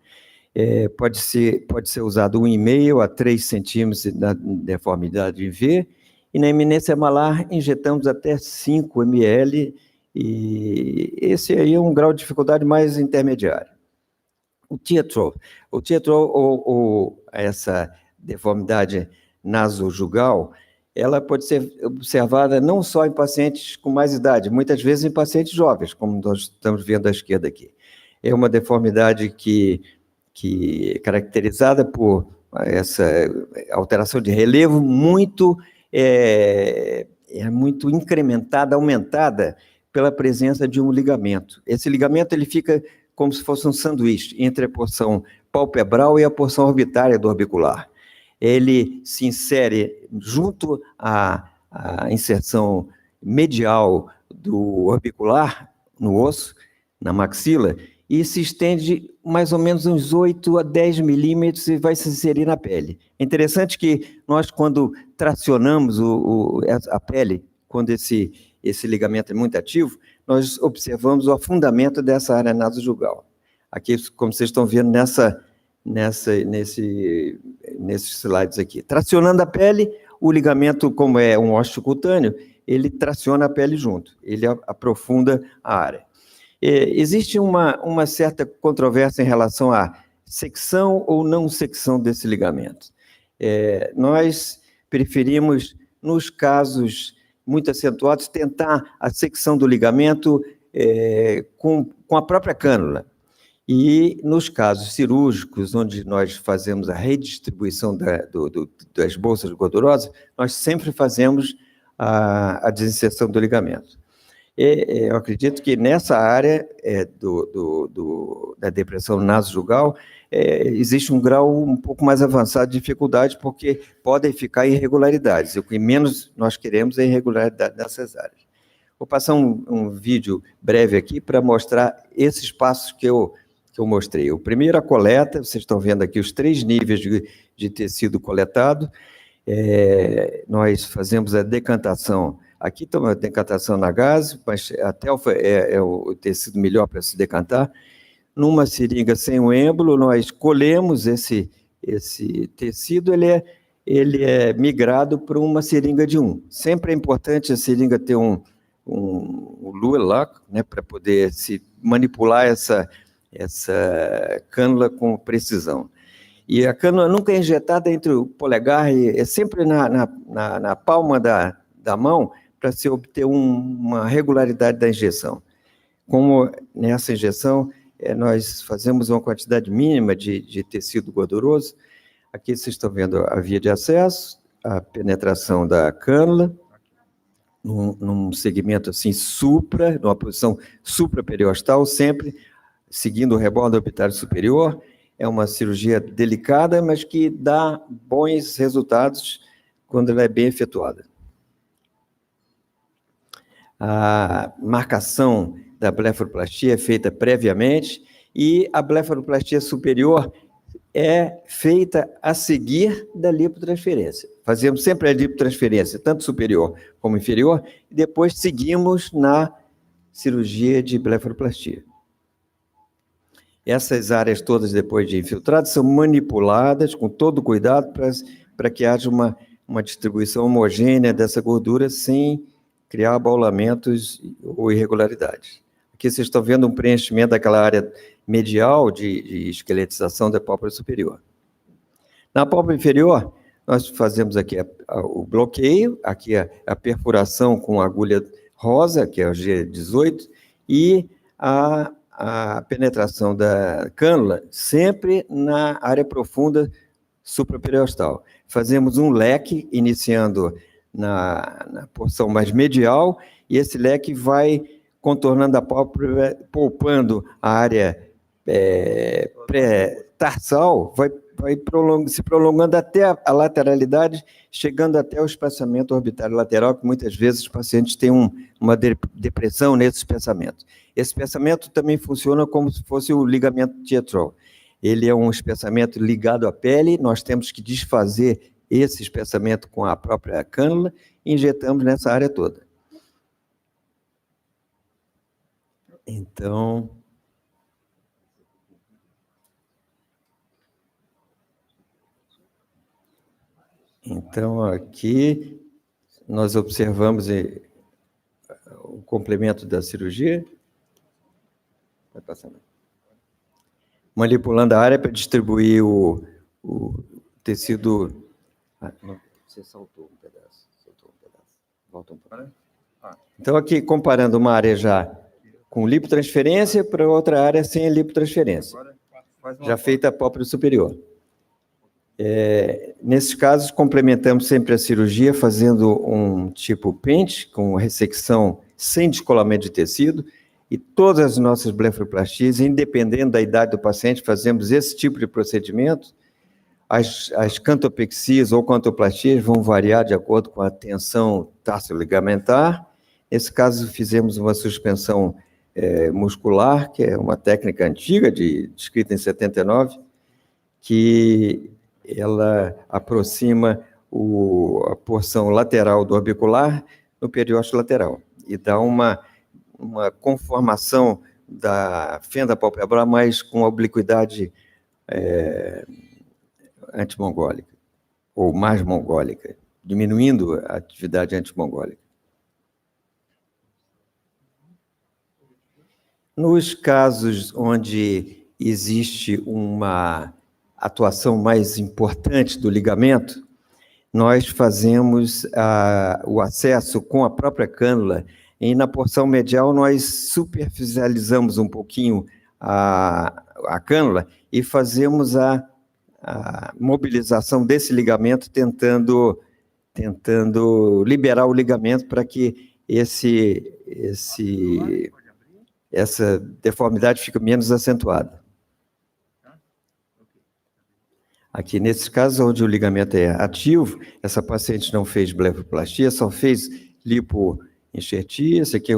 Pode ser usado 1,5 a 3 centímetros na deformidade em V, e na eminência malar injetamos até 5 ml, e esse aí é um grau de dificuldade mais intermediário. O teardrop, ou essa deformidade nasojugal, ela pode ser observada não só em pacientes com mais idade, muitas vezes em pacientes jovens, como nós estamos vendo à esquerda aqui. É uma deformidade que é caracterizada por essa alteração de relevo muito incrementada, aumentada pela presença de um ligamento. Esse ligamento ele fica como se fosse um sanduíche entre a porção palpebral e a porção orbitária do orbicular. Ele se insere junto à inserção medial do orbicular no osso, na maxila, e se estende mais ou menos uns 8 a 10 milímetros e vai se inserir na pele. É interessante que nós, quando tracionamos a pele, quando esse ligamento é muito ativo, nós observamos o afundamento dessa área nasojugal. Aqui, como vocês estão vendo nesses slides aqui. Tracionando a pele, o ligamento, como é um osteocutâneo, ele traciona a pele junto, ele aprofunda a área. Existe uma certa controvérsia em relação à secção ou não secção desse ligamento. Nós preferimos, nos casos muito acentuados, tentar a secção do ligamento com a própria cânula. E nos casos cirúrgicos, onde nós fazemos a redistribuição das bolsas gordurosas, nós sempre fazemos a desinserção do ligamento. Eu acredito que nessa área da depressão nasojugal existe um grau um pouco mais avançado de dificuldade, porque podem ficar irregularidades. O que menos nós queremos é irregularidade nessas áreas. Vou passar um vídeo breve aqui para mostrar esses passos que eu mostrei. O primeiro, a coleta, vocês estão vendo aqui os 3 níveis de tecido coletado. Nós fazemos a decantação. Aqui está uma decantação na gase, mas até é o tecido melhor para se decantar. Numa seringa sem o êmbolo, nós colhemos esse tecido, ele é migrado para uma seringa de 1. Sempre é importante a seringa ter um luer lock, né, para poder se manipular essa cânula com precisão. E a cânula nunca é injetada entre o polegar, é sempre na palma da mão, para se obter uma regularidade da injeção. Como nessa injeção, nós fazemos uma quantidade mínima de tecido gorduroso. Aqui vocês estão vendo a via de acesso, a penetração da cânula, num segmento assim numa posição supraperiosteal, sempre seguindo o rebordo orbitário superior. É uma cirurgia delicada, mas que dá bons resultados quando ela é bem efetuada. A marcação da blefaroplastia é feita previamente e a blefaroplastia superior é feita a seguir da lipotransferência. Fazemos sempre a lipotransferência, tanto superior como inferior, e depois seguimos na cirurgia de blefaroplastia. Essas áreas todas, depois de infiltradas, são manipuladas com todo cuidado para que haja uma distribuição homogênea dessa gordura sem criar abaulamentos ou irregularidades. Aqui vocês estão vendo um preenchimento daquela área medial de esqueletização da pálpebra superior. Na pálpebra inferior, nós fazemos aqui o bloqueio, aqui a perfuração com agulha rosa, que é o G18, e a penetração da cânula sempre na área profunda supraperiosteal. Fazemos um leque, iniciando na porção mais medial, e esse leque vai contornando a pálpebra, poupando a área pré-tarsal, vai se prolongando até a lateralidade, chegando até o espaçamento orbitário lateral, que muitas vezes os pacientes têm uma depressão nesse espaçamento. Esse espaçamento também funciona como se fosse o ligamento tietrol. Ele é um espaçamento ligado à pele, nós temos que desfazer esse espaçamento com a própria cânula e injetamos nessa área toda. Então, aqui nós observamos o complemento da cirurgia. Vai passando. Manipulando a área para distribuir o tecido. Não, você saltou um pedaço. Volta um pouco. Então, aqui, comparando uma área já com lipotransferência para outra área sem lipotransferência. Já feita a pálpebra superior. Nesses casos, complementamos sempre a cirurgia fazendo um tipo pente, com ressecção sem descolamento de tecido, e todas as nossas blefaroplastias, independente da idade do paciente, fazemos esse tipo de procedimento. As cantopexias ou cantoplastias vão variar de acordo com a tensão tarso-ligamentar. Nesse caso, fizemos uma suspensão muscular, que é uma técnica antiga, descrita em 79, que ela aproxima a porção lateral do orbicular no periósteo lateral e dá uma uma conformação da fenda palpebral, mas com obliquidade antimongólica, ou mais mongólica, diminuindo a atividade antimongólica. Nos casos onde existe uma atuação mais importante do ligamento, nós fazemos o acesso com a própria cânula, e na porção medial nós superficializamos um pouquinho a cânula e fazemos a mobilização desse ligamento, tentando liberar o ligamento para que essa deformidade fique menos acentuada. Aqui, nesses casos onde o ligamento é ativo, essa paciente não fez blefaroplastia, só fez lipoenxertia. Esse aqui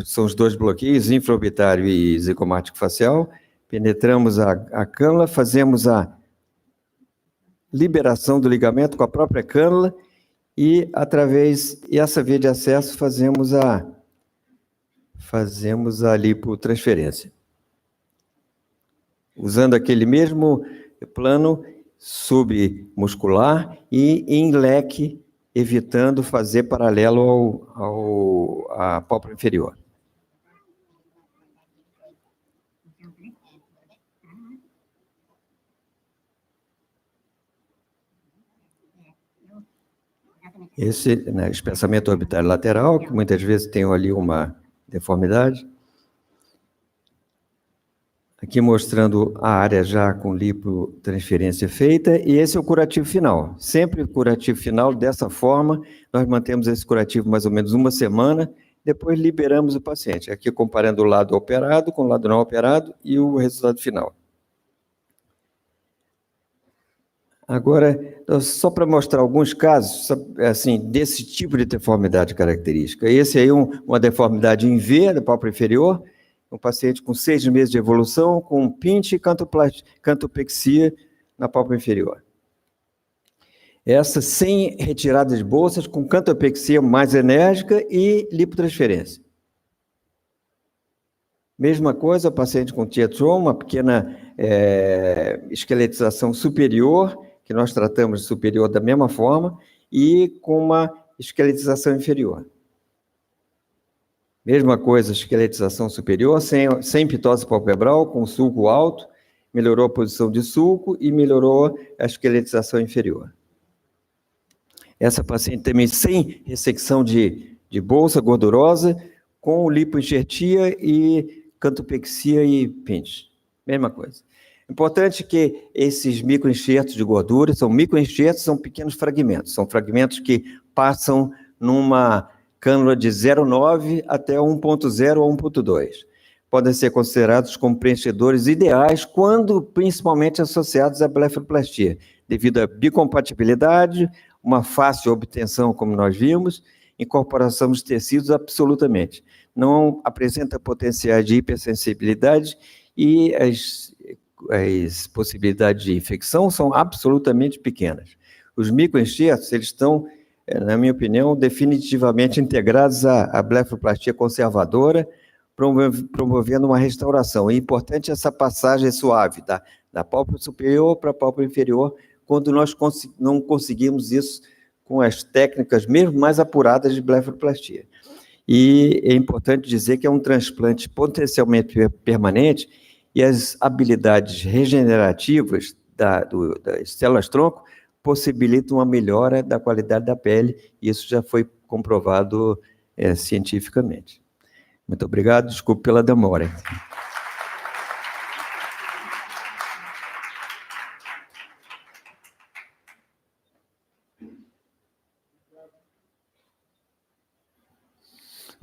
são os dois bloqueios, infraorbitário e zigomático facial. Penetramos a cânula, fazemos a liberação do ligamento com a própria cânula e, através dessa via de acesso, fazemos a lipotransferência. Usando aquele mesmo plano submuscular e em leque, evitando fazer paralelo à pálpebra inferior. Esse espessamento orbitário lateral, que muitas vezes tem ali uma deformidade. Aqui mostrando a área já com lipotransferência feita, e esse é o curativo final. Sempre o curativo final, dessa forma, nós mantemos esse curativo mais ou menos uma semana, depois liberamos o paciente. Aqui comparando o lado operado com o lado não operado e o resultado final. Agora, só para mostrar alguns casos, assim, desse tipo de deformidade característica. Esse aí é uma deformidade em V, da pálpebra inferior, um paciente com 6 meses de evolução, com pinche e cantopexia na pálpebra inferior. Essa sem retirada de bolsas, com cantopexia mais enérgica e lipotransferência. Mesma coisa, o paciente com tietron, uma pequena esqueletização superior, que nós tratamos de superior da mesma forma, e com uma esqueletização inferior. Mesma coisa, esqueletização superior, sem pitose palpebral, com sulco alto, melhorou a posição de sulco e melhorou a esqueletização inferior. Essa paciente também sem ressecção de bolsa gordurosa, com lipoenxertia e cantopexia e pinche. Mesma coisa. Importante que esses microenxertos de gordura são microenxertos, são pequenos fragmentos. São fragmentos que passam numa cânula de 0,9 até 1,0 ou 1,2. Podem ser considerados como preenchedores ideais quando principalmente associados à blefaroplastia, devido à bicompatibilidade, uma fácil obtenção, como nós vimos, incorporação dos tecidos absolutamente. Não apresenta potenciais de hipersensibilidade e as possibilidades de infecção são absolutamente pequenas. Os microenxertos, eles estão, na minha opinião, definitivamente integrados à blefaroplastia conservadora, promovendo uma restauração. É importante essa passagem suave da pálpebra superior para a pálpebra inferior, quando nós não conseguimos isso com as técnicas mesmo mais apuradas de blefaroplastia. E é importante dizer que é um transplante potencialmente permanente e as habilidades regenerativas das células-tronco possibilitam uma melhora da qualidade da pele, e isso já foi comprovado cientificamente. Muito obrigado, desculpe pela demora.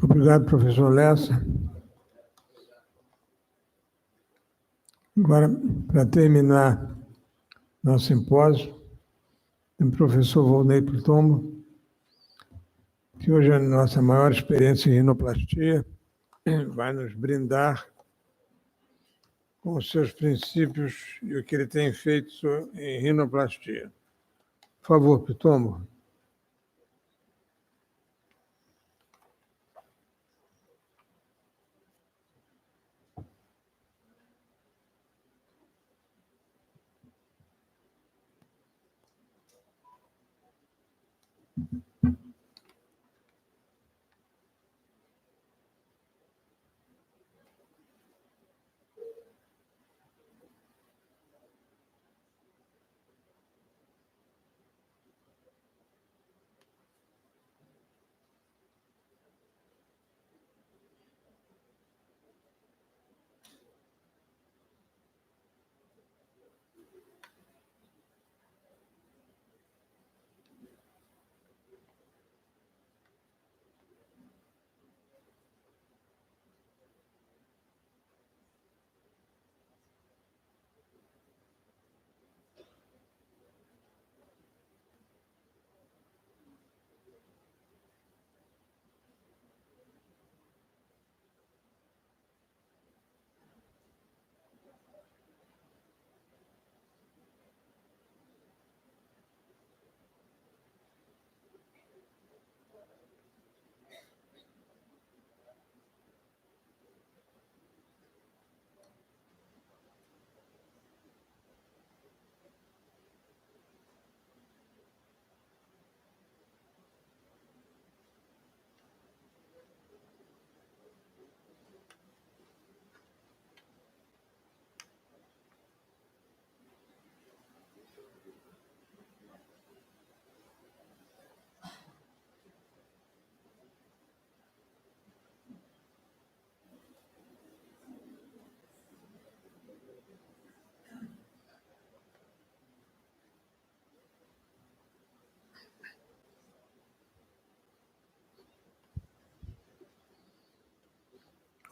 Obrigado, professor Lessa. Agora, para terminar nosso simpósio, tem o professor Volney Pitombo, que hoje é a nossa maior experiência em rinoplastia, vai nos brindar com os seus princípios e o que ele tem feito em rinoplastia. Por favor, Pitombo.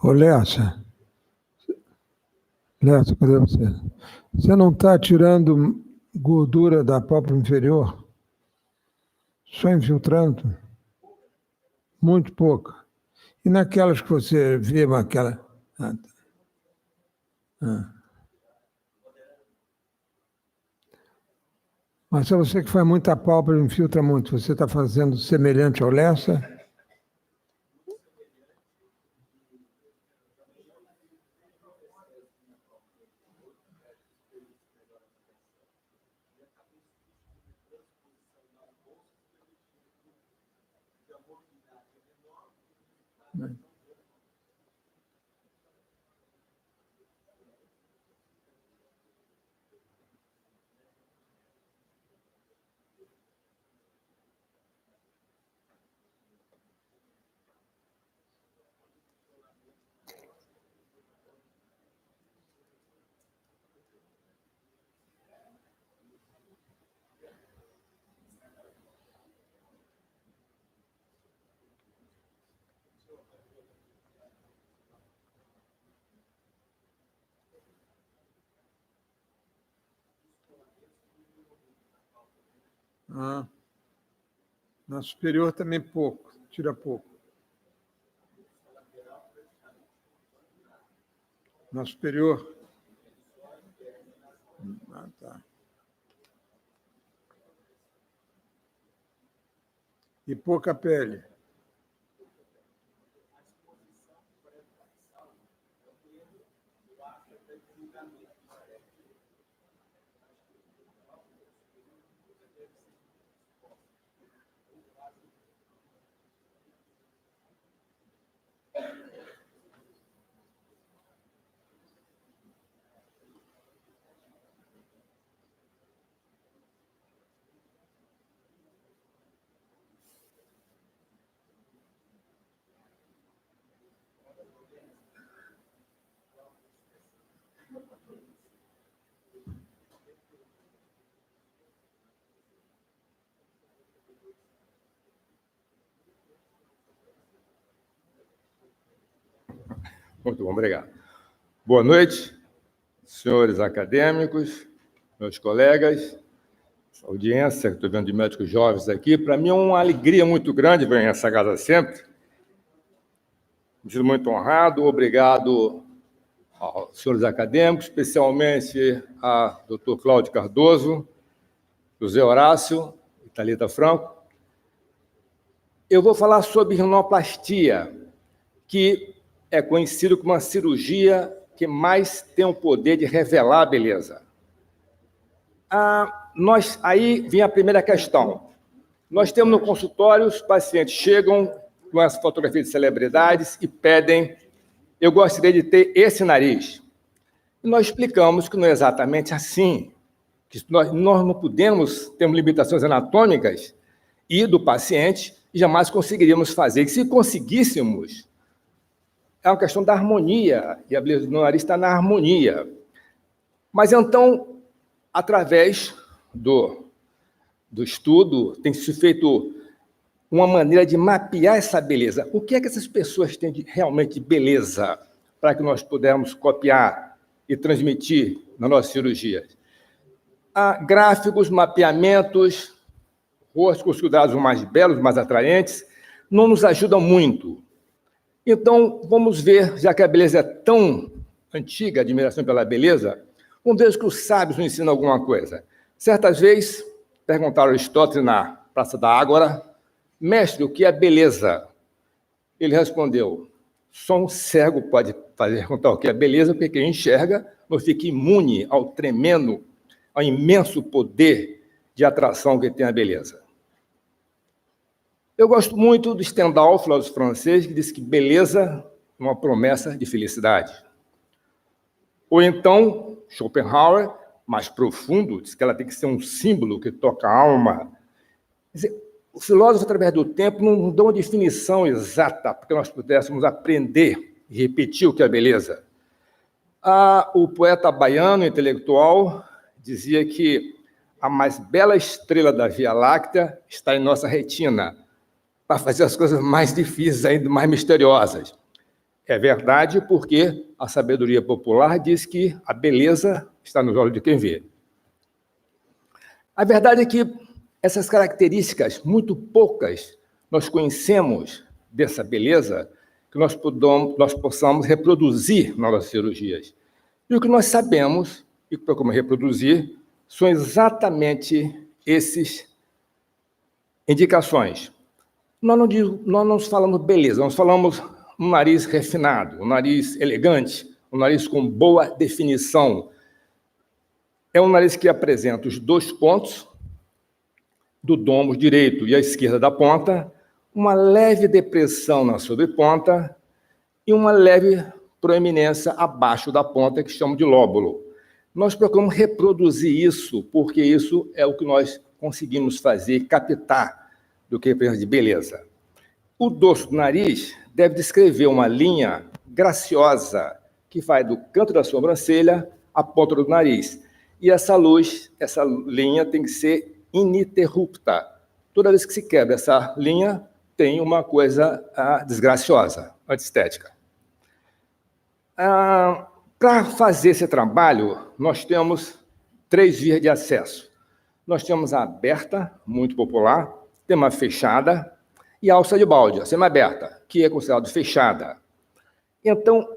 Ô, Lessa, cadê você? Você não está tirando gordura da pálpebra inferior? Só infiltrando? Muito pouca. E naquelas que você vê, aquela... Mas é você que faz muita pálpebra e infiltra muito. Você está fazendo semelhante ao Lessa? Na superior também pouco, tira pouco. Na superior? Tá. E pouca pele? Muito bom, obrigado. Boa noite, senhores acadêmicos, meus colegas, audiência, estou vendo de médicos jovens aqui. Para mim é uma alegria muito grande vir a essa casa sempre. Me sinto muito honrado. Obrigado aos senhores acadêmicos, especialmente a doutor Cláudio Cardoso, José Horácio e Thalita Franco. Eu vou falar sobre rinoplastia, que é conhecido como a cirurgia que mais tem o poder de revelar a beleza. Aí vem a primeira questão. Nós temos no consultório, os pacientes chegam com essa fotografia de celebridades e pedem: eu gostaria de ter esse nariz. E nós explicamos que não é exatamente assim, que nós não podemos, temos limitações anatômicas e do paciente, e jamais conseguiríamos fazer. Que se conseguíssemos, é uma questão da harmonia, e a beleza do nariz está na harmonia. Mas, então, através do estudo, tem se feito uma maneira de mapear essa beleza. O que é que essas pessoas têm realmente de beleza para que nós pudermos copiar e transmitir nas nossas cirurgias? Há gráficos, mapeamentos, rostos considerados mais belos, mais atraentes, não nos ajudam muito. Então, vamos ver, já que a beleza é tão antiga, a admiração pela beleza, vamos ver que os sábios nos ensinam alguma coisa. Certas vezes, perguntaram a Aristóteles na Praça da Ágora: mestre, o que é beleza? Ele respondeu: só um cego pode perguntar o que é beleza, porque quem enxerga não fica imune ao tremendo, ao imenso poder de atração que tem a beleza. Eu gosto muito do Stendhal, filósofo francês, que diz que beleza é uma promessa de felicidade. Ou então, Schopenhauer, mais profundo, diz que ela tem que ser um símbolo que toca a alma. Quer dizer, o filósofo, através do tempo, não dá uma definição exata para que nós pudéssemos aprender e repetir o que é beleza. O poeta baiano, intelectual, dizia que a mais bela estrela da Via Láctea está em nossa retina, para fazer as coisas mais difíceis, ainda mais misteriosas. É verdade, porque a sabedoria popular diz que a beleza está nos olhos de quem vê. A verdade é que essas características, muito poucas, nós conhecemos dessa beleza, que nós possamos reproduzir nas nossas cirurgias. E o que nós sabemos, e procuramos reproduzir, são exatamente essas indicações. Nós não falamos beleza, nós falamos um nariz refinado, um nariz elegante, um nariz com boa definição. É um nariz que apresenta os dois pontos do domo direito e à esquerda da ponta, uma leve depressão na sobreponta e uma leve proeminência abaixo da ponta, que chamamos de lóbulo. Nós procuramos reproduzir isso, porque isso é o que nós conseguimos fazer, captar do que representa de beleza. O dorso do nariz deve descrever uma linha graciosa que vai do canto da sobrancelha à ponta do nariz. E essa linha tem que ser ininterrupta. Toda vez que se quebra essa linha, tem uma coisa desgraciosa, antiestética. Para fazer esse trabalho, nós temos 3 vias de acesso. Nós temos a aberta, muito popular, temos a fechada, e a alça de balde, a semiaberta, que é considerada fechada. Então,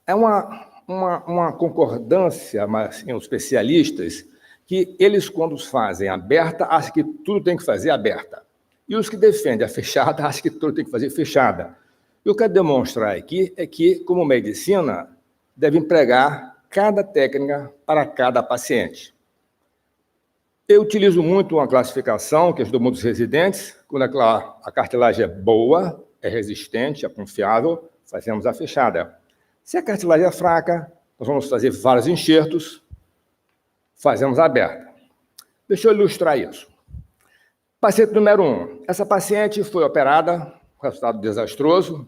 é uma concordância, mas os especialistas, que eles, quando fazem aberta, acham que tudo tem que fazer aberta. E os que defendem a fechada, acham que tudo tem que fazer fechada. E o que eu quero demonstrar aqui é que, como medicina, deve empregar cada técnica para cada paciente. Eu utilizo muito uma classificação que ajuda muitos residentes. Quando a cartilagem é boa, é resistente, é confiável, fazemos a fechada. Se a cartilagem é fraca, nós vamos fazer vários enxertos, fazemos a aberta. Deixa eu ilustrar isso. Paciente número 1. Essa paciente foi operada, resultado desastroso.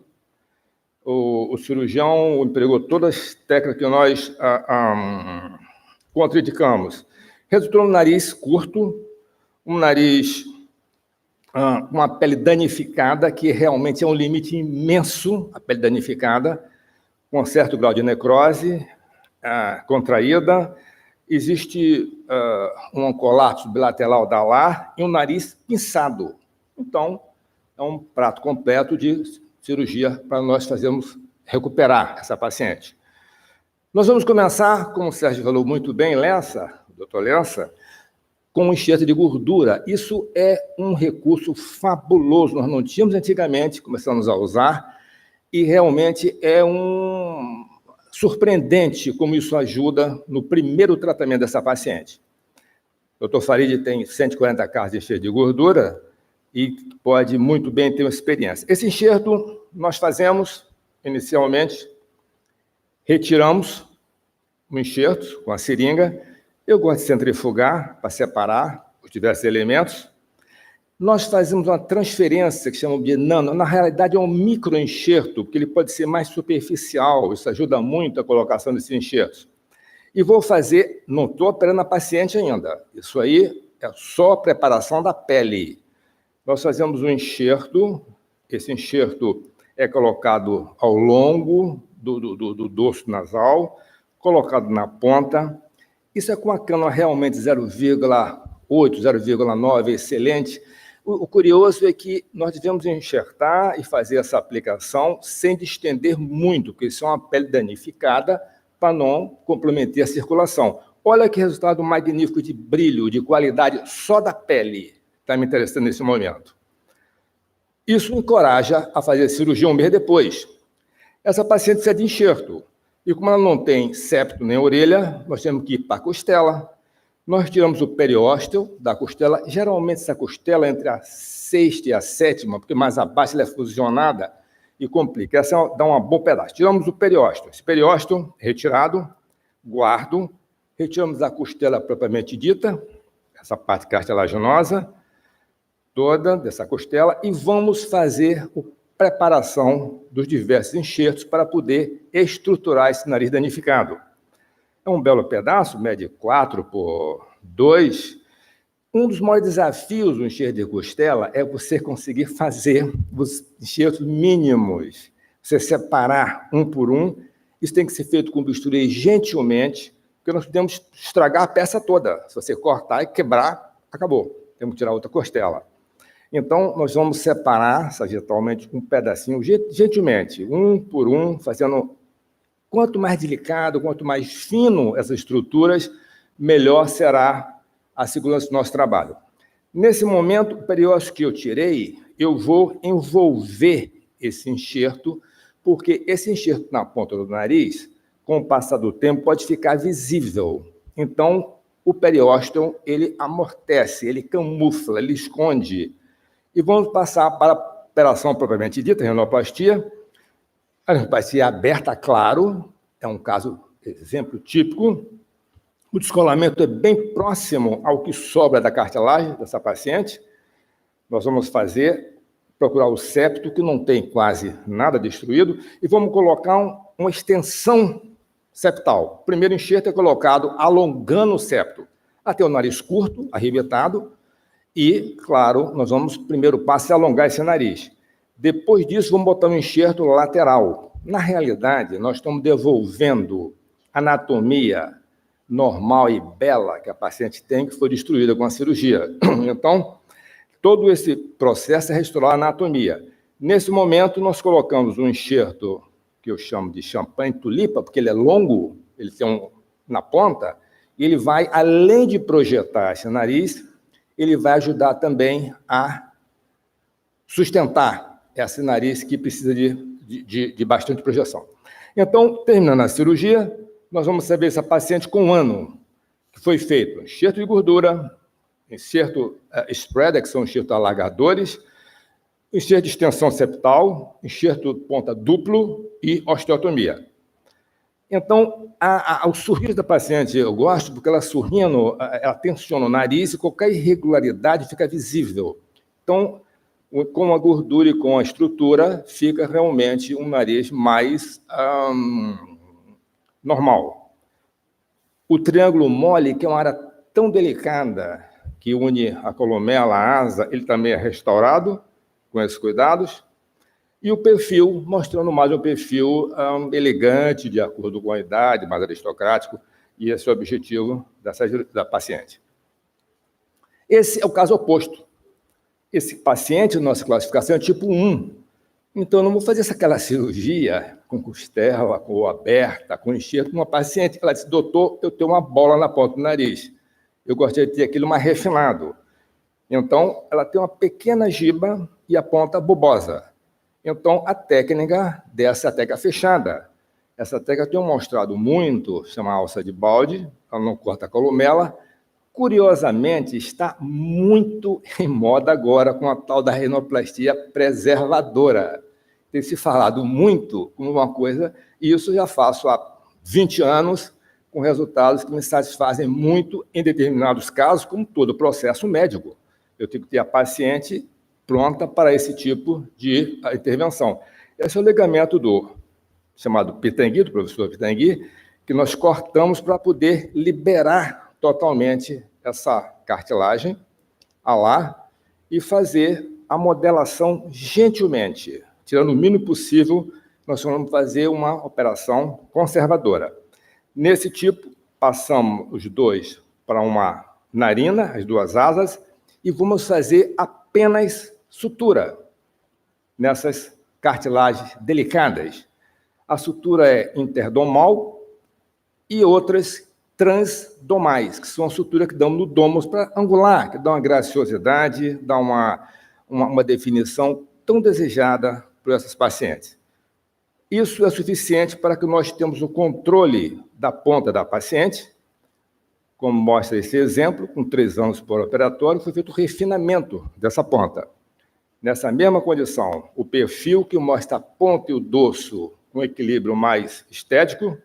O cirurgião empregou todas as técnicas que nós contraindicamos. Resultou um nariz curto, um nariz com uma pele danificada, que realmente é um limite imenso, a pele danificada, com um certo grau de necrose, contraída. Existe um colapso bilateral da alar e um nariz pinçado. Então, é um prato completo de cirurgia para nós fazermos recuperar essa paciente. Nós vamos começar, como o Sérgio falou muito bem, doutor Lença, com um enxerto de gordura. Isso é um recurso fabuloso. Nós não tínhamos antigamente, começamos a usar, e realmente é surpreendente como isso ajuda no primeiro tratamento dessa paciente. O Dr. Farid tem 140 casos de enxerto de gordura e pode muito bem ter uma experiência. Esse enxerto nós fazemos, inicialmente, retiramos o enxerto com a seringa. Eu gosto de centrifugar para separar os diversos elementos. Nós fazemos uma transferência que chamamos de nano. Na realidade, é um microenxerto, porque ele pode ser mais superficial. Isso ajuda muito a colocação desses enxertos. E vou fazer, não estou operando a paciente ainda. Isso aí é só a preparação da pele. Nós fazemos um enxerto. Esse enxerto é colocado ao longo do dorso nasal, colocado na ponta. Isso é com a cânula realmente 0,8, 0,9, excelente. O curioso é que nós devemos enxertar e fazer essa aplicação sem distender muito, porque isso é uma pele danificada para não comprometer a circulação. Olha que resultado magnífico de brilho, de qualidade só da pele. Está me interessando nesse momento. Isso encoraja a fazer a cirurgia um mês depois. Essa paciente precisa de enxerto. E como ela não tem septo nem orelha, nós temos que ir para a costela. Nós tiramos o periósteo da costela. Geralmente, essa costela é entre a sexta e a sétima, porque mais abaixo ela é fusionada e complica. Essa dá um bom pedaço. Tiramos o periósteo. Esse periósteo retirado, guardo. Retiramos a costela propriamente dita, essa parte cartilaginosa, toda dessa costela, e vamos fazer a preparação dos diversos enxertos para poder estruturar esse nariz danificado. É um belo pedaço, mede 4x2. Um dos maiores desafios do enxerto de costela é você conseguir fazer os enxertos mínimos, você separar um por um. Isso tem que ser feito com bisturi gentilmente, porque nós podemos estragar a peça toda. Se você cortar e quebrar, acabou. Temos que tirar outra costela. Então, nós vamos separar sagittalmente um pedacinho, gentilmente, um por um, fazendo... Quanto mais delicado, quanto mais fino essas estruturas, melhor será a segurança do nosso trabalho. Nesse momento, o periósteo que eu tirei, eu vou envolver esse enxerto, porque esse enxerto na ponta do nariz, com o passar do tempo, pode ficar visível. Então, o periósteo, ele amortece, ele camufla, ele esconde. E vamos passar para a operação propriamente dita, rinoplastia. A rinoplastia aberta, claro, é um caso, exemplo típico. O descolamento é bem próximo ao que sobra da cartilagem dessa paciente. Nós vamos procurar o septo, que não tem quase nada destruído, e vamos colocar uma extensão septal. O primeiro enxerto é colocado alongando o septo, até o nariz curto, arrebentado, e, claro, nós vamos, primeiro passo é alongar esse nariz. Depois disso, vamos botar um enxerto lateral. Na realidade, nós estamos devolvendo a anatomia normal e bela que a paciente tem, que foi destruída com a cirurgia. Então, todo esse processo é restaurar a anatomia. Nesse momento, nós colocamos um enxerto que eu chamo de champanhe tulipa, porque ele é longo, ele tem na ponta, e ele vai, além de projetar esse nariz, ele vai ajudar também a sustentar esse nariz que precisa de bastante projeção. Então, terminando a cirurgia, nós vamos saber essa paciente com 1 ano que foi feito enxerto de gordura, enxerto spreader, que são enxertos alargadores, enxerto de extensão septal, enxerto ponta duplo e osteotomia. Então, o sorriso da paciente eu gosto porque ela sorrindo, ela tensiona o nariz e qualquer irregularidade fica visível. Então, com a gordura e com a estrutura, fica realmente um nariz mais normal. O triângulo mole, que é uma área tão delicada, que une a columela, a asa, ele também é restaurado com esses cuidados. E o perfil, mostrando mais um perfil elegante, de acordo com a idade, mais aristocrático, e esse é o objetivo da paciente. Esse é o caso oposto. Esse paciente, nossa classificação, é tipo 1. Então, eu não vou fazer aquela cirurgia com costela, com aberta, com enxerto, uma paciente. Ela disse, doutor, eu tenho uma bola na ponta do nariz. Eu gostaria de ter aquilo mais refinado. Então, ela tem uma pequena giba e a ponta bulbosa. Então, a técnica dessa é a técnica fechada. Essa técnica eu tenho mostrado muito, chama alça de balde, ela não corta a columela, curiosamente, está muito em moda agora com a tal da rinoplastia preservadora. Tem se falado muito como uma coisa, e isso eu já faço há 20 anos, com resultados que me satisfazem muito em determinados casos, como todo processo médico. Eu tenho que ter a paciente pronta para esse tipo de intervenção. Esse é o ligamento chamado Pitangui, do professor Pitangui, que nós cortamos para poder liberar totalmente essa cartilagem lá e fazer a modelação gentilmente. Tirando o mínimo possível, nós vamos fazer uma operação conservadora. Nesse tipo, passamos os dois para uma narina, as duas asas, e vamos fazer apenas sutura nessas cartilagens delicadas. A sutura é interdomal e outras transdomais, que são a sutura que damos no dômus para angular, que dá uma graciosidade, dá uma definição tão desejada por essas pacientes. Isso é suficiente para que nós tenhamos o controle da ponta da paciente, como mostra esse exemplo, com 3 anos pós-operatório, foi feito o refinamento dessa ponta. Nessa mesma condição, o perfil que mostra a ponta e o dorso com equilíbrio mais estético.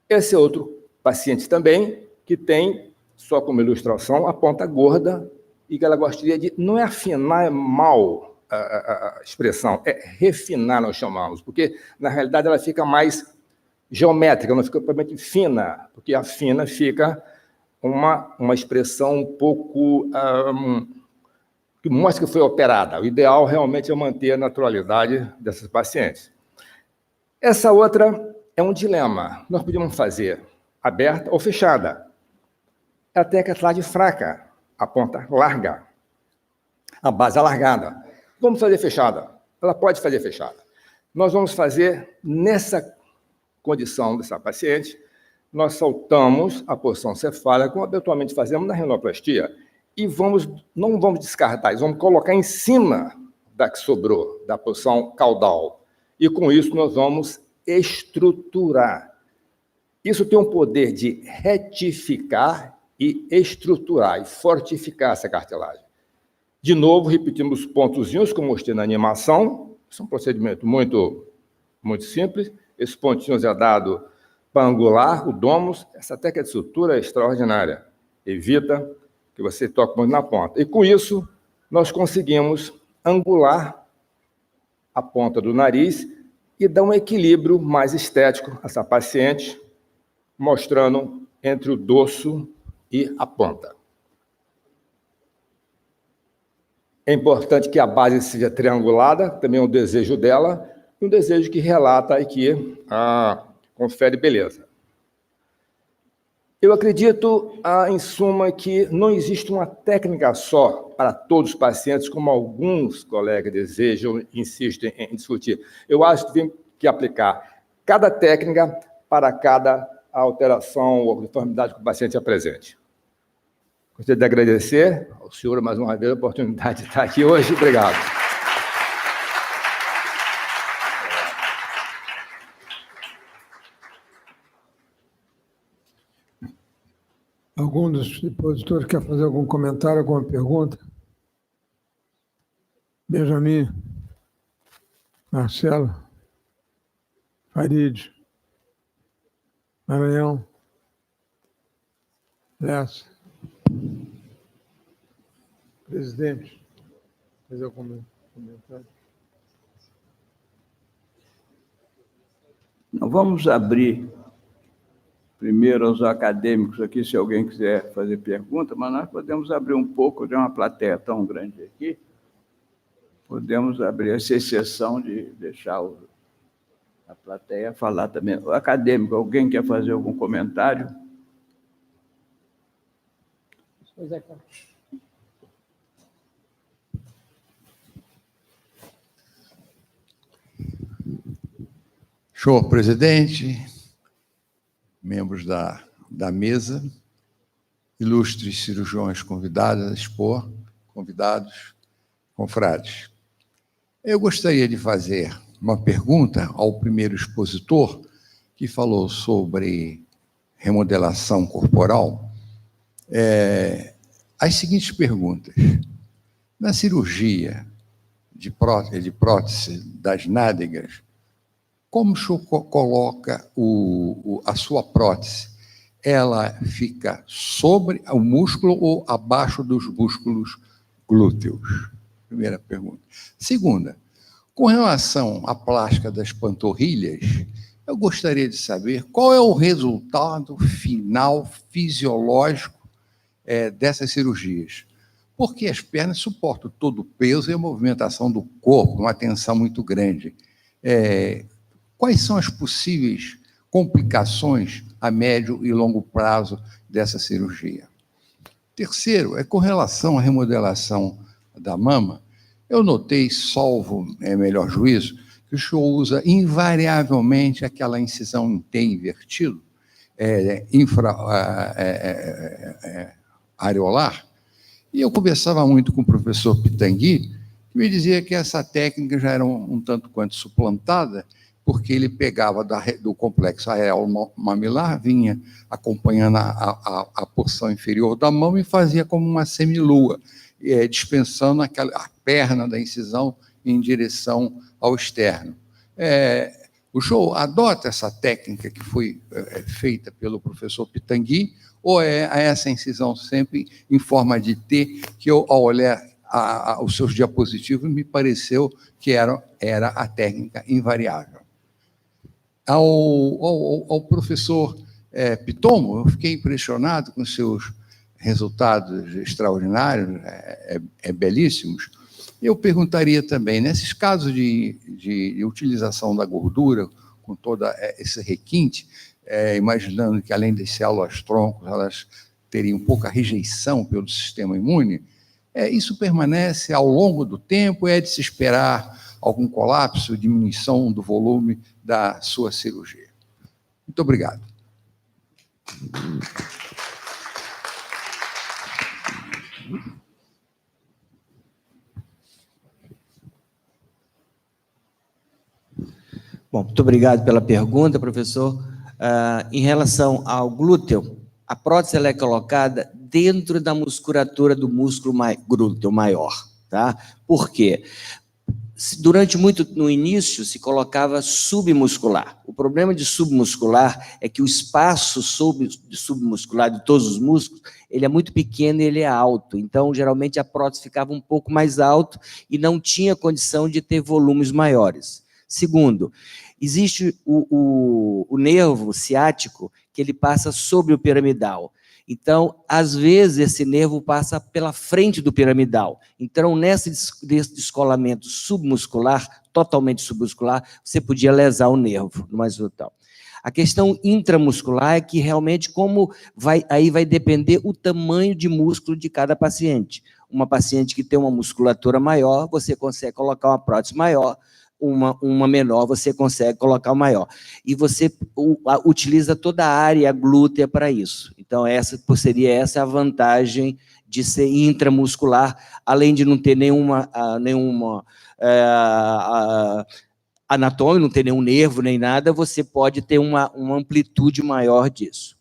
Esse é outro paciente também, que tem, só como ilustração, a ponta gorda, e que ela gostaria de, não é afinar, é mal a expressão, é refinar, nós chamamos, porque, na realidade, ela fica mais geométrica, não fica propriamente fina, porque a fina fica uma expressão um pouco que mostra que foi operada. O ideal realmente é manter a naturalidade dessas pacientes. Essa outra é um dilema. Nós podemos fazer aberta ou fechada. Ela tem a cartilagem fraca, a ponta larga, a base alargada. Vamos fazer fechada. Ela pode fazer fechada. Nós vamos fazer, nessa condição dessa paciente, nós soltamos a porção cefálica, como habitualmente fazemos na rinoplastia, e não vamos descartar, vamos colocar em cima da que sobrou, da porção caudal. E, com isso, nós vamos estruturar. Isso tem um poder de retificar e estruturar, e fortificar essa cartilagem. De novo, repetimos os pontozinhos, como mostrei na animação. Isso é um procedimento muito, muito simples. Esses pontinhos é dado para angular o dômus. Essa técnica de sutura é extraordinária. Evita que você toque muito na ponta. E, com isso, nós conseguimos angular a ponta do nariz e dar um equilíbrio mais estético a essa paciente, mostrando entre o dorso e a ponta. É importante que a base seja triangulada, também é um desejo dela, e um desejo que relata e que confere beleza. Eu acredito, em suma, que não existe uma técnica só para todos os pacientes, como alguns colegas desejam e insistem em discutir. Eu acho que tem que aplicar cada técnica para cada alteração ou deformidade que o paciente apresente. Gostaria de agradecer ao senhor, mais uma vez, a oportunidade de estar aqui hoje. Obrigado. Algum dos expositores quer fazer algum comentário, alguma pergunta? Benjamin, Marcelo, Farid, Maranhão, Lessa. Presidente, fazer algum comentário? Não, vamos abrir primeiro aos acadêmicos aqui, se alguém quiser fazer pergunta, mas nós podemos abrir um pouco de uma plateia tão grande aqui. Podemos abrir essa exceção de deixar a plateia falar também. O acadêmico, alguém quer fazer algum comentário? Pois é, Senhor presidente, membros da mesa, ilustres cirurgiões convidados a expor, convidados, confrades. Eu gostaria de fazer uma pergunta ao primeiro expositor, que falou sobre remodelação corporal, as seguintes perguntas. Na cirurgia de prótese das nádegas, como o senhor coloca a sua prótese? Ela fica sobre o músculo ou abaixo dos músculos glúteos? Primeira pergunta. Segunda, com relação à plástica das panturrilhas, eu gostaria de saber qual é o resultado final fisiológico dessas cirurgias. Porque as pernas suportam todo o peso e a movimentação do corpo, uma tensão muito grande. Quais são as possíveis complicações a médio e longo prazo dessa cirurgia? Terceiro, com relação à remodelação da mama, eu notei, salvo melhor juízo, que o senhor usa invariavelmente aquela incisão em T invertido, areolar, e eu conversava muito com o professor Pitangui, que me dizia que essa técnica já era um tanto quanto suplantada, porque ele pegava do complexo areolo-mamilar, vinha acompanhando a porção inferior da mão e fazia como uma semilua, dispensando a perna da incisão em direção ao externo. O senhor adota essa técnica que foi feita pelo professor Pitangui, ou essa incisão sempre em forma de T, que eu, ao olhar os seus diapositivos, me pareceu que era a técnica invariável? Ao professor Pitomo, eu fiquei impressionado com seus resultados extraordinários, belíssimos. Eu perguntaria também, nesses casos de utilização da gordura, com todo esse requinte, imaginando que, além das células-troncos, elas teriam pouca rejeição pelo sistema imune, isso permanece ao longo do tempo? É de se esperar algum colapso, diminuição do volume da sua cirurgia? Muito obrigado. Bom, muito obrigado pela pergunta, professor. Em relação ao glúteo, a prótese ela é colocada dentro da musculatura do músculo glúteo maior, tá? Por quê? Durante no início, se colocava submuscular. O problema de submuscular é que o espaço submuscular de todos os músculos, ele é muito pequeno e ele é alto. Então, geralmente, a prótese ficava um pouco mais alto e não tinha condição de ter volumes maiores. Segundo, existe o nervo ciático, que ele passa sobre o piramidal. Então, às vezes, esse nervo passa pela frente do piramidal. Então, nesse descolamento submuscular, totalmente submuscular, você podia lesar o nervo no mais brutal. A questão intramuscular é que, realmente, aí vai depender o tamanho de músculo de cada paciente. Uma paciente que tem uma musculatura maior, você consegue colocar uma prótese maior, uma menor, você consegue colocar o maior. E você utiliza toda a área glútea para isso. Então, seria essa a vantagem de ser intramuscular, além de não ter nenhuma anatômia, não ter nenhum nervo, nem nada, você pode ter uma amplitude maior disso.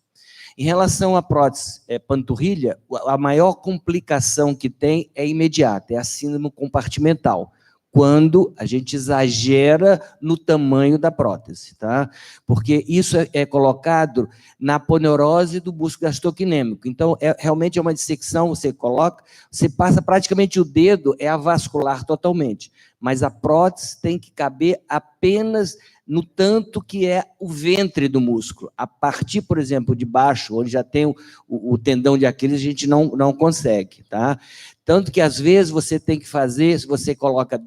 Em relação à prótese panturrilha, a maior complicação que tem é imediata, é a síndrome compartimental, quando a gente exagera no tamanho da prótese, tá? Porque isso é colocado na aponeurose do músculo gastrocnêmico. Então, realmente é uma dissecção, você passa praticamente o dedo, é avascular totalmente, mas a prótese tem que caber apenas no tanto que é o ventre do músculo. A partir, por exemplo, de baixo, onde já tem o tendão de Aquiles, a gente não consegue, tá? Tanto que, às vezes, você tem que fazer, se você coloca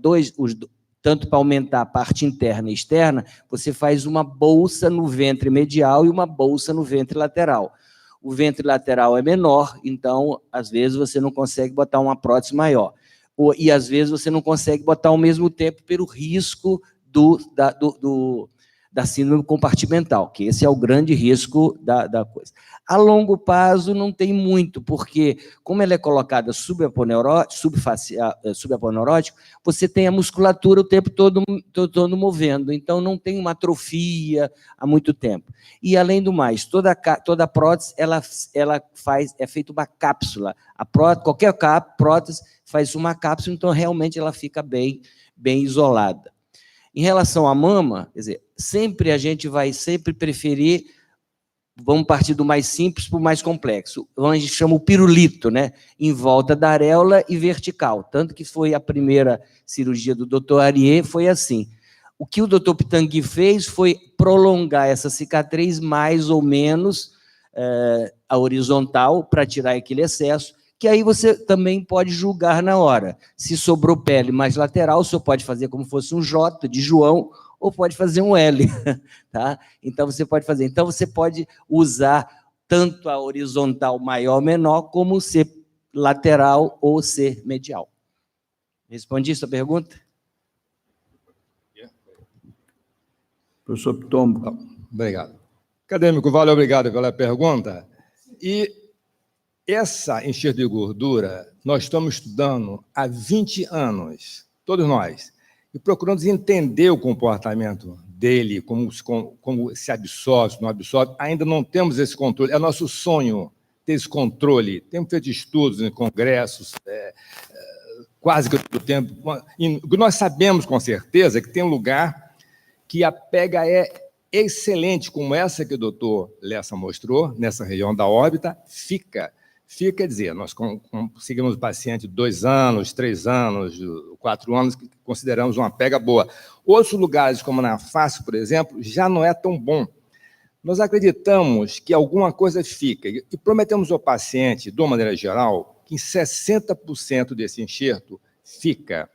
tanto para aumentar a parte interna e externa, você faz uma bolsa no ventre medial e uma bolsa no ventre lateral. O ventre lateral é menor, então, às vezes, você não consegue botar uma prótese maior. E, às vezes, você não consegue botar ao mesmo tempo pelo risco da da síndrome compartimental, que esse é o grande risco da coisa. A longo prazo não tem muito, porque, como ela é colocada subaponeurótico, você tem a musculatura o tempo todo movendo, então não tem uma atrofia há muito tempo. E, além do mais, toda prótese é feita uma cápsula. Qualquer prótese faz uma cápsula, então realmente ela fica bem isolada. Em relação à mama, quer dizer, a gente vai sempre preferir, vamos partir do mais simples para o mais complexo. A gente chama o pirulito, né? Em volta da areola e vertical. Tanto que foi a primeira cirurgia do Dr. Arié, foi assim. O que o Dr. Pitangui fez foi prolongar essa cicatriz mais ou menos a horizontal para tirar aquele excesso, que aí você também pode julgar na hora. Se sobrou pele mais lateral, o senhor pode fazer como fosse um J de João, ou pode fazer um L, tá? Então, você pode usar tanto a horizontal maior ou menor, como ser lateral ou ser medial. Respondi sua pergunta? Professor Pitombo. Obrigado. Acadêmico, vale, obrigado pela pergunta. E essa enxerto de gordura, nós estamos estudando há 20 anos, todos nós, e procuramos entender o comportamento dele, como se absorve, se não absorve. Ainda não temos esse controle. É nosso sonho ter esse controle. Temos feito estudos em congressos, quase que todo o tempo. O que nós sabemos com certeza é que tem um lugar que a pega é excelente, como essa que o doutor Lessa mostrou, nessa região da órbita, fica, quer dizer, nós conseguimos o paciente 2 anos, 3 anos, 4 anos, que consideramos uma pega boa. Outros lugares, como na face, por exemplo, já não é tão bom. Nós acreditamos que alguma coisa fica, e prometemos ao paciente, de uma maneira geral, que em 60% desse enxerto fica.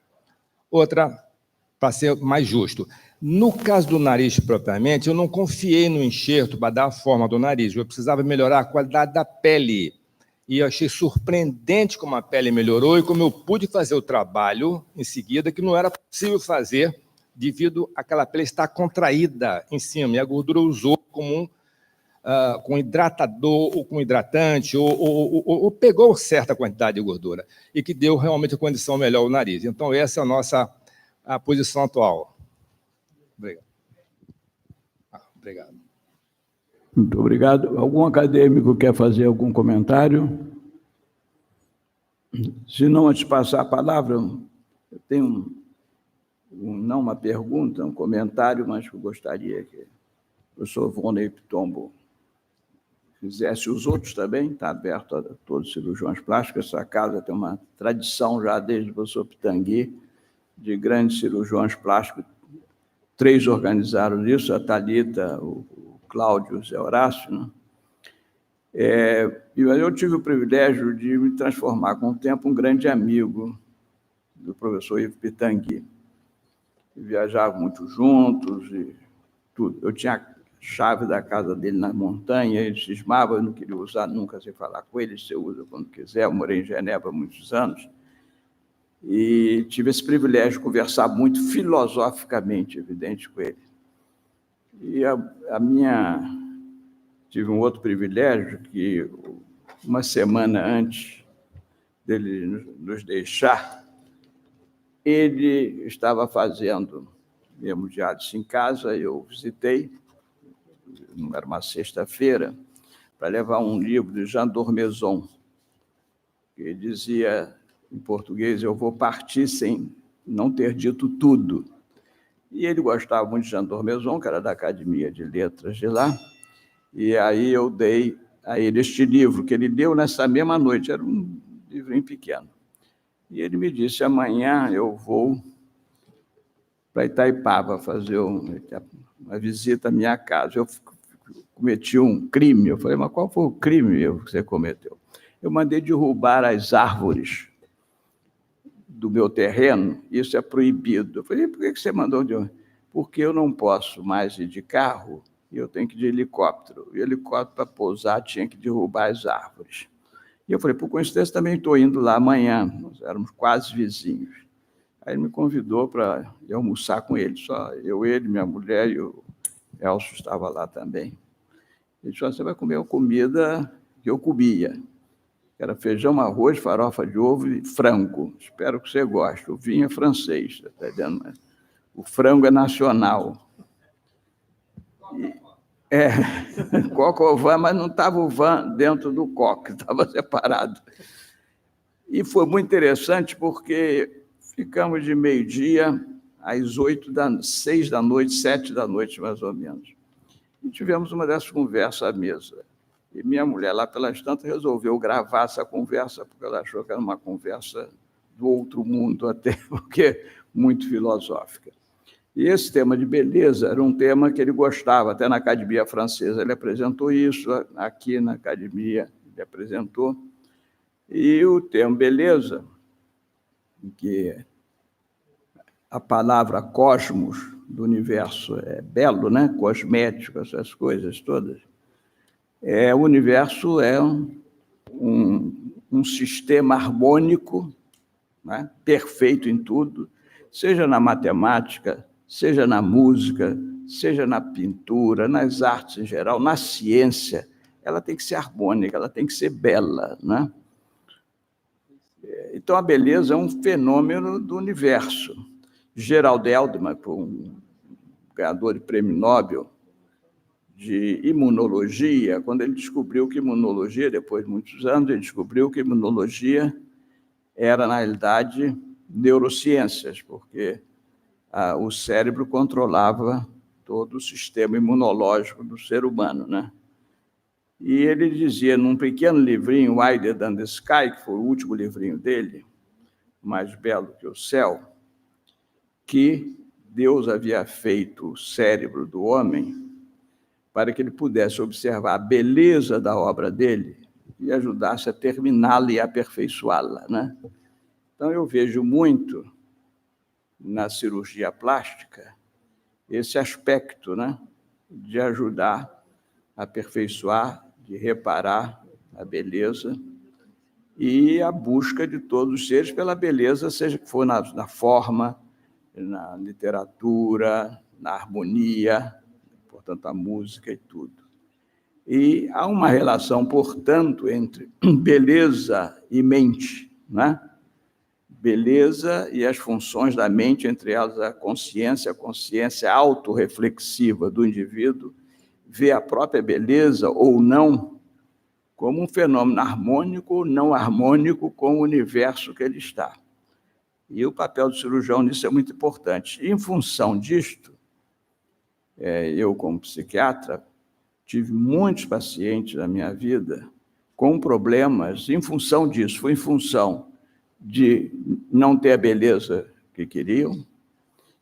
Outra, para ser mais justo, no caso do nariz propriamente, eu não confiei no enxerto para dar a forma do nariz, eu precisava melhorar a qualidade da pele. E eu achei surpreendente como a pele melhorou e como eu pude fazer o trabalho em seguida, que não era possível fazer devido àquela pele estar contraída em cima. E a gordura usou como com hidratador ou com hidratante, ou pegou certa quantidade de gordura e que deu realmente a condição melhor ao nariz. Então, essa é a nossa posição atual. Obrigado. Obrigado. Muito obrigado. Algum acadêmico quer fazer algum comentário? Se não, antes de passar a palavra, eu tenho não uma pergunta, um comentário, mas que eu gostaria que o professor Volney Pitombo fizesse. Os outros também, está aberto a todos os cirurgiões plásticos. Essa casa tem uma tradição já desde o professor Pitangui de grandes cirurgiões plásticos. 3 organizaram isso, a Thalita, o Cláudio e o Zé Horácio, né? Eu tive o privilégio de me transformar com o tempo um grande amigo do professor Ivo Pitangui. Viajavam muito juntos e tudo. Eu tinha a chave da casa dele na montanha, ele cismava, eu não queria usar nunca sem falar com ele, você usa quando quiser. Eu morei em Genebra há muitos anos e tive esse privilégio de conversar muito filosoficamente, evidente, com ele. E tive um outro privilégio, que uma semana antes dele nos deixar, ele estava fazendo hemodiálise em casa, eu visitei, não era uma sexta-feira, para levar um livro de Jean d'Ormezon, que dizia, em português, eu vou partir sem não ter dito tudo. E ele gostava muito de Jean d'Ormezon, que era da Academia de Letras de lá, e aí eu dei a ele este livro, que ele deu nessa mesma noite, era um livrinho pequeno. E ele me disse, amanhã eu vou para Itaipava fazer uma visita à minha casa. Eu cometi um crime. Eu falei, mas qual foi o crime que você cometeu? Eu mandei derrubar as árvores do meu terreno, isso é proibido. Eu falei, por que você mandou derrubar? Porque eu não posso mais ir de carro e eu tenho que ir de helicóptero. E o helicóptero, para pousar, tinha que derrubar as árvores. E eu falei, por coincidência, também estou indo lá amanhã. Nós éramos quase vizinhos. Aí ele me convidou para ir almoçar com ele, só eu, ele, minha mulher e Elcio estava lá também. Ele disse: você vai comer a comida que eu comia. Era feijão, arroz, farofa de ovo e frango. Espero que você goste. O vinho é francês, está entendendo? O frango é nacional. Coque au vin, mas não estava o vin dentro do coque, estava separado. E foi muito interessante porque ficamos de meio-dia às 6 da noite, 7 da noite, mais ou menos. E tivemos uma dessas conversas à mesa. E minha mulher, lá pelas tantas, resolveu gravar essa conversa, porque ela achou que era uma conversa do outro mundo, até porque muito filosófica. E esse tema de beleza era um tema que ele gostava, até na Academia Francesa ele apresentou isso, aqui na Academia ele apresentou. E o termo beleza, que a palavra cosmos do universo é belo, né? Cosmético, essas coisas todas. O universo é um sistema harmônico, né? Perfeito em tudo, seja na matemática, seja na música, seja na pintura, nas artes em geral, na ciência. Ela tem que ser harmônica, ela tem que ser bela, né? Então, a beleza é um fenômeno do universo. Gerald Eldman, um ganhador de prêmio Nobel de imunologia, quando ele descobriu que imunologia, depois de muitos anos, ele descobriu que imunologia era, na realidade, neurociências, porque o cérebro controlava todo o sistema imunológico do ser humano, né? E ele dizia, num pequeno livrinho, Wider Than the Sky, que foi o último livrinho dele, Mais Belo que o Céu, que Deus havia feito o cérebro do homem para que ele pudesse observar a beleza da obra dele e ajudasse a terminá-la e aperfeiçoá-la, né? Então, eu vejo muito na cirurgia plástica esse aspecto, né, de ajudar a aperfeiçoar, de reparar a beleza e a busca de todos os seres pela beleza, seja que for na forma, na literatura, na harmonia, portanto, a música e tudo. E há uma relação, portanto, entre beleza e mente, né? Beleza e as funções da mente, entre elas a consciência autorreflexiva do indivíduo, vê a própria beleza ou não como um fenômeno harmônico ou não harmônico com o universo que ele está. E o papel do cirurgião nisso é muito importante. E, em função disto, eu, como psiquiatra, tive muitos pacientes na minha vida com problemas em função disso. Foi em função de não ter a beleza que queriam,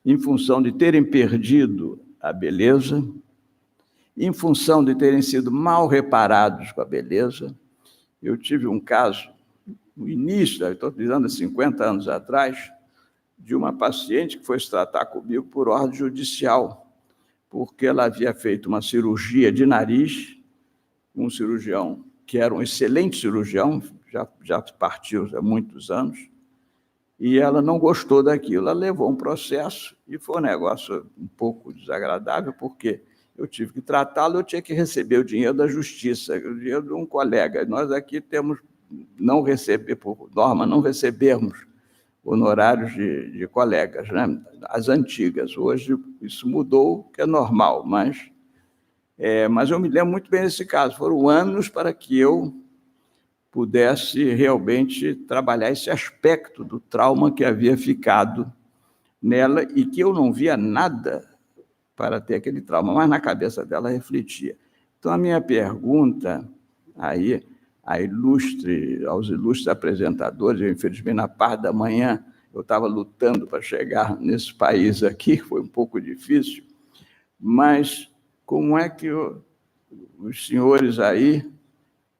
em função de terem perdido a beleza, em função de terem sido mal reparados com a beleza. Eu tive um caso, no início, estou dizendo 50 anos atrás, de uma paciente que foi se tratar comigo por ordem judicial, porque ela havia feito uma cirurgia de nariz, um cirurgião que era um excelente cirurgião, já partiu há muitos anos, e ela não gostou daquilo. Ela levou um processo e foi um negócio um pouco desagradável, porque eu tive que tratá-lo, eu tinha que receber o dinheiro da justiça, o dinheiro de um colega. Nós aqui temos, não receber, por norma, não recebemos honorários de colegas, né? As antigas. Hoje isso mudou, que é normal, mas eu me lembro muito bem desse caso. Foram anos para que eu pudesse realmente trabalhar esse aspecto do trauma que havia ficado nela e que eu não via nada para ter aquele trauma, mas na cabeça dela refletia. Então, a minha pergunta aí aos ilustres apresentadores, eu, infelizmente, na parte da manhã, eu estava lutando para chegar nesse país aqui, foi um pouco difícil, mas como é que os senhores aí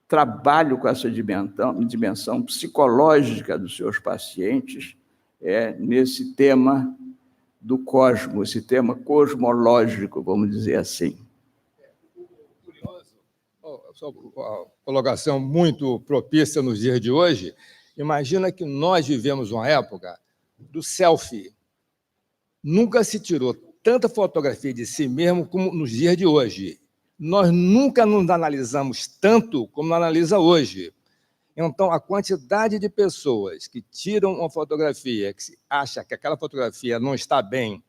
trabalham com essa dimensão psicológica dos seus pacientes nesse tema do cosmos, esse tema cosmológico, vamos dizer assim? Uma colocação muito propícia nos dias de hoje. Imagina que nós vivemos uma época do selfie. Nunca se tirou tanta fotografia de si mesmo como nos dias de hoje. Nós nunca nos analisamos tanto como analisa hoje. Então, a quantidade de pessoas que tiram uma fotografia, que acha que aquela fotografia não está bem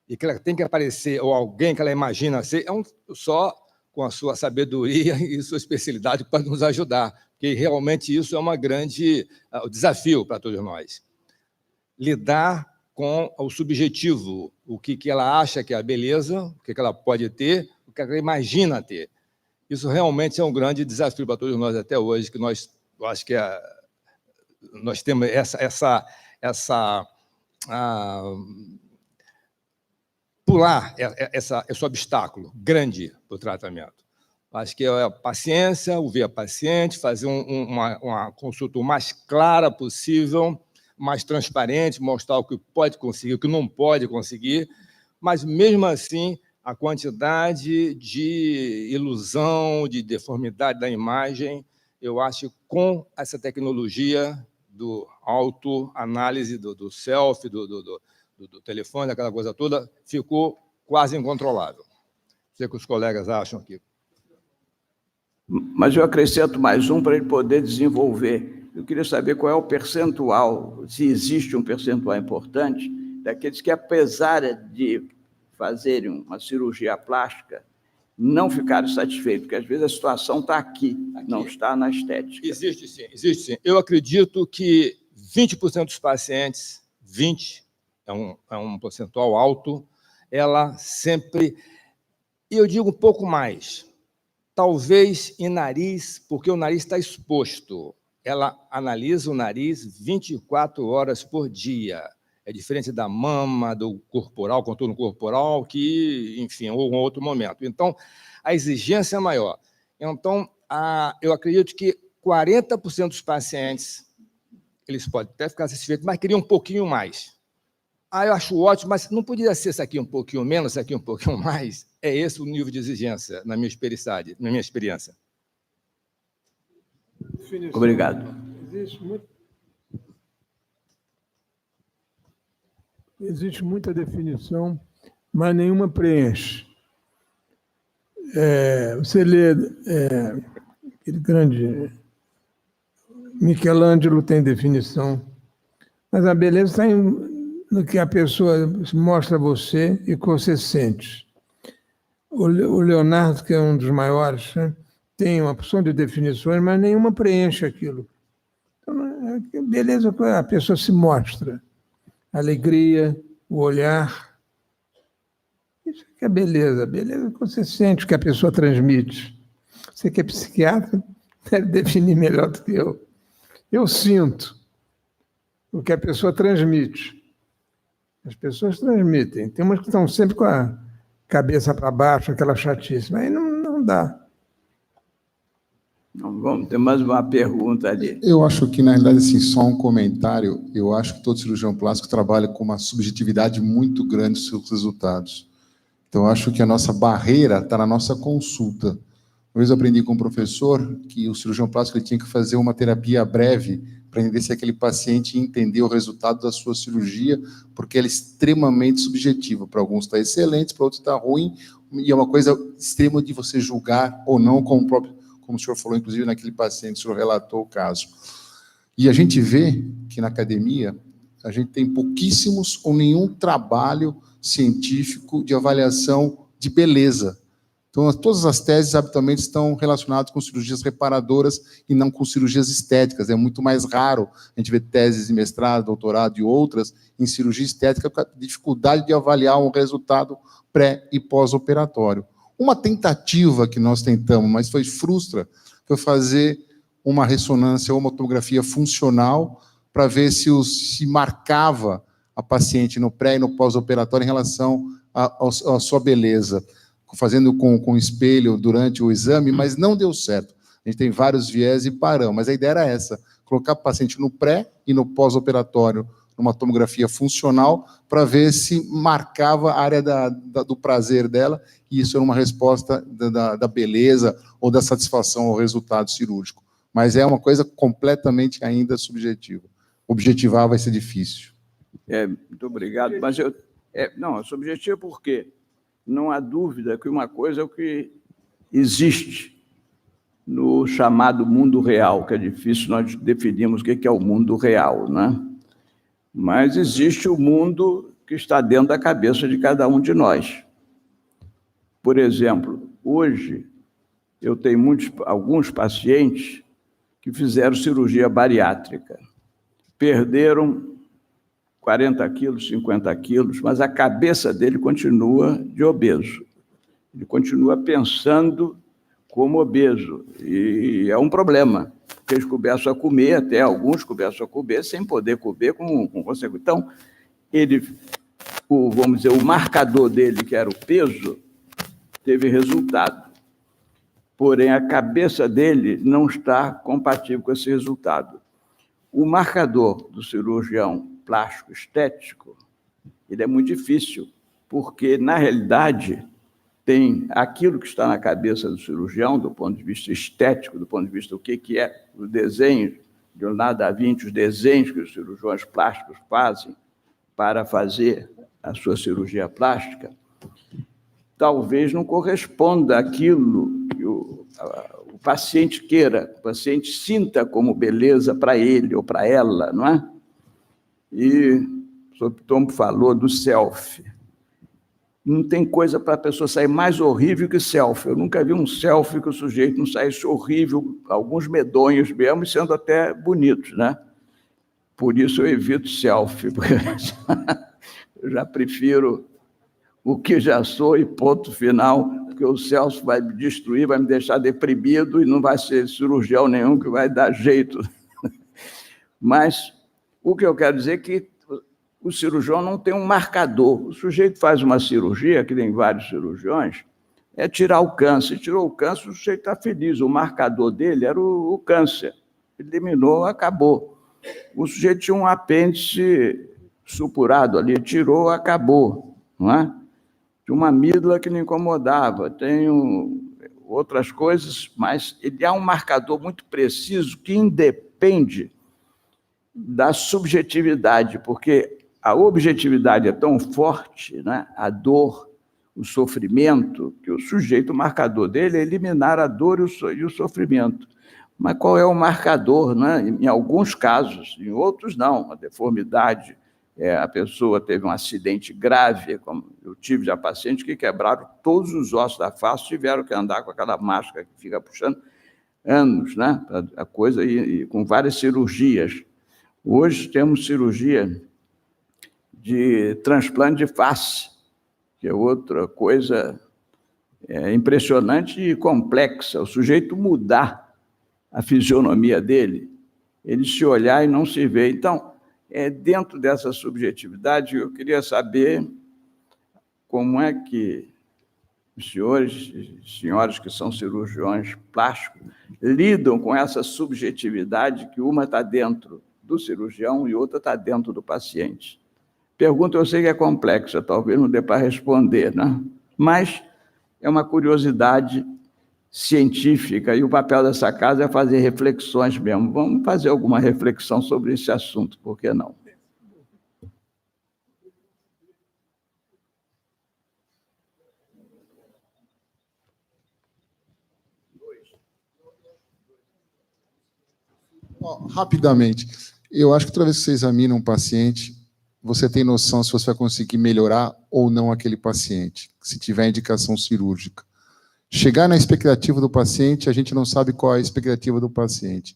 e que ela tem que aparecer, ou alguém que ela imagina ser, só com a sua sabedoria e sua especialidade para nos ajudar, porque realmente isso é um grande desafio para todos nós. Lidar com o subjetivo, o que ela acha que é a beleza, o que ela pode ter, o que ela imagina ter. Isso realmente é um grande desafio para todos nós até hoje, que eu acho que nós temos pular esse obstáculo grande para o tratamento. Acho que é a paciência, ouvir a paciente, fazer uma consulta o mais clara possível, mais transparente, mostrar o que pode conseguir, o que não pode conseguir, mas, mesmo assim, a quantidade de ilusão, de deformidade da imagem, eu acho que com essa tecnologia do autoanálise, do selfie, do telefone, aquela coisa toda, ficou quase incontrolável. Não sei o que os colegas acham aqui. Mas eu acrescento mais um para ele poder desenvolver. Eu queria saber qual é o percentual, se existe um percentual importante, daqueles que, apesar de fazerem uma cirurgia plástica, não ficaram satisfeitos, porque às vezes a situação está aqui, não está na estética. Existe sim, existe sim. Eu acredito que 20% dos pacientes, 20% é um percentual alto, ela sempre, e eu digo um pouco mais, talvez em nariz, porque o nariz está exposto. Ela analisa o nariz 24 horas por dia. É diferente da mama, do corporal, contorno corporal, que, enfim, ou um outro momento. Então, a exigência é maior. Então, eu acredito que 40% dos pacientes, eles podem até ficar satisfeitos, mas queriam um pouquinho mais. Eu acho ótimo, mas não podia ser isso aqui um pouquinho menos, isso aqui um pouquinho mais? É esse o nível de exigência, na minha experiência. Obrigado. Existe muita definição, mas nenhuma preenche. Você lê aquele grande Michelangelo tem definição, mas a beleza está no que a pessoa mostra a você e que você sente. O Leonardo, que é um dos maiores, né, tem uma porção de definições, mas nenhuma preenche aquilo. Então, beleza, a pessoa se mostra. A alegria, o olhar. Isso que é beleza. Beleza que você sente, que a pessoa transmite. Você que é psiquiatra, deve definir melhor do que eu. Eu sinto o que a pessoa transmite. As pessoas transmitem. Tem umas que estão sempre com a cabeça para baixo, aquela chatice, mas aí não dá. Vamos ter mais uma pergunta ali. Eu acho que, na realidade, assim, só um comentário, eu acho que todo cirurgião plástico trabalha com uma subjetividade muito grande dos seus resultados. Então, eu acho que a nossa barreira está na nossa consulta. Uma vez eu aprendi com um professor que o cirurgião plástico ele tinha que fazer uma terapia breve para entender se aquele paciente entender o resultado da sua cirurgia, porque ela é extremamente subjetiva. Para alguns está excelente, para outros está ruim, e é uma coisa extrema de você julgar ou não, como o senhor falou, inclusive, naquele paciente, o senhor relatou o caso. E a gente vê que na academia a gente tem pouquíssimos ou nenhum trabalho científico de avaliação de beleza. Então, todas as teses habitualmente estão relacionadas com cirurgias reparadoras e não com cirurgias estéticas. É muito mais raro a gente ver teses de mestrado, doutorado e outras em cirurgia estética por causa da dificuldade de avaliar um resultado pré- e pós-operatório. Uma tentativa que nós tentamos, mas frustra, foi fazer uma ressonância ou uma tomografia funcional para ver se marcava a paciente no pré e no pós-operatório em relação à sua beleza, fazendo com espelho durante o exame, mas não deu certo. A gente tem vários viés e paramos, mas a ideia era essa, colocar o paciente no pré e no pós-operatório numa tomografia funcional para ver se marcava a área do prazer dela, e isso era uma resposta da beleza ou da satisfação ao resultado cirúrgico. Mas é uma coisa completamente ainda subjetiva. Objetivar vai ser difícil. Muito obrigado, mas eu Não, é subjetivo porque não há dúvida que uma coisa é o que existe no chamado mundo real, que é difícil nós definirmos o que é o mundo real, né? Mas existe o mundo que está dentro da cabeça de cada um de nós. Por exemplo, hoje eu tenho alguns pacientes que fizeram cirurgia bariátrica, perderam 40 quilos, 50 quilos, mas a cabeça dele continua de obeso. Ele continua pensando como obeso, e é um problema, porque eles começam a comer, até alguns começam a comer sem poder comer com consequência. Então, vamos dizer, o marcador dele, que era o peso, teve resultado. Porém, a cabeça dele não está compatível com esse resultado. O marcador do cirurgião plástico estético, ele é muito difícil, porque, na realidade, tem aquilo que está na cabeça do cirurgião, do ponto de vista estético, do ponto de vista do que é o desenho de Leonardo da Vinci, os desenhos que os cirurgiões plásticos fazem para fazer a sua cirurgia plástica, talvez não corresponda àquilo que o paciente queira, o paciente sinta como beleza para ele ou para ela, não é? E o Sr. Tom falou do selfie. Não tem coisa para a pessoa sair mais horrível que selfie. Eu nunca vi um selfie que o sujeito não saísse horrível, alguns medonhos mesmo, sendo até bonitos, né? Por isso eu evito selfie, porque eu já prefiro o que já sou e ponto final, porque o selfie vai me destruir, vai me deixar deprimido e não vai ser cirurgião nenhum que vai dar jeito. Mas o que eu quero dizer é que o cirurgião não tem um marcador. O sujeito faz uma cirurgia, que tem vários cirurgiões, é tirar o câncer. Tirou o câncer, o sujeito está feliz. O marcador dele era o câncer. Eliminou, acabou. O sujeito tinha um apêndice supurado ali, tirou, acabou. Não é? Tinha uma amígdala que não incomodava, tem outras coisas, mas ele há um marcador muito preciso que independe da subjetividade, porque a objetividade é tão forte, né? A dor, o sofrimento, que o sujeito, o marcador dele é eliminar a dor e o sofrimento. Mas qual é o marcador, né? Em alguns casos, em outros não, a deformidade, a pessoa teve um acidente grave, como eu tive já pacientes que quebraram todos os ossos da face, tiveram que andar com aquela máscara que fica puxando anos, né? A coisa, e com várias cirurgias. Hoje temos cirurgia de transplante de face, que é outra coisa impressionante e complexa. O sujeito mudar a fisionomia dele, ele se olhar e não se ver. Então, dentro dessa subjetividade, eu queria saber como é que os senhores e senhoras que são cirurgiões plásticos lidam com essa subjetividade que uma está dentro do cirurgião e outra está dentro do paciente. Pergunta, eu sei que é complexa, talvez não dê para responder, né? Mas é uma curiosidade científica e o papel dessa casa é fazer reflexões mesmo. Vamos fazer alguma reflexão sobre esse assunto, por que não? Rapidamente, eu acho que toda vez que você examina um paciente, você tem noção se você vai conseguir melhorar ou não aquele paciente, se tiver indicação cirúrgica. Chegar na expectativa do paciente, a gente não sabe qual é a expectativa do paciente,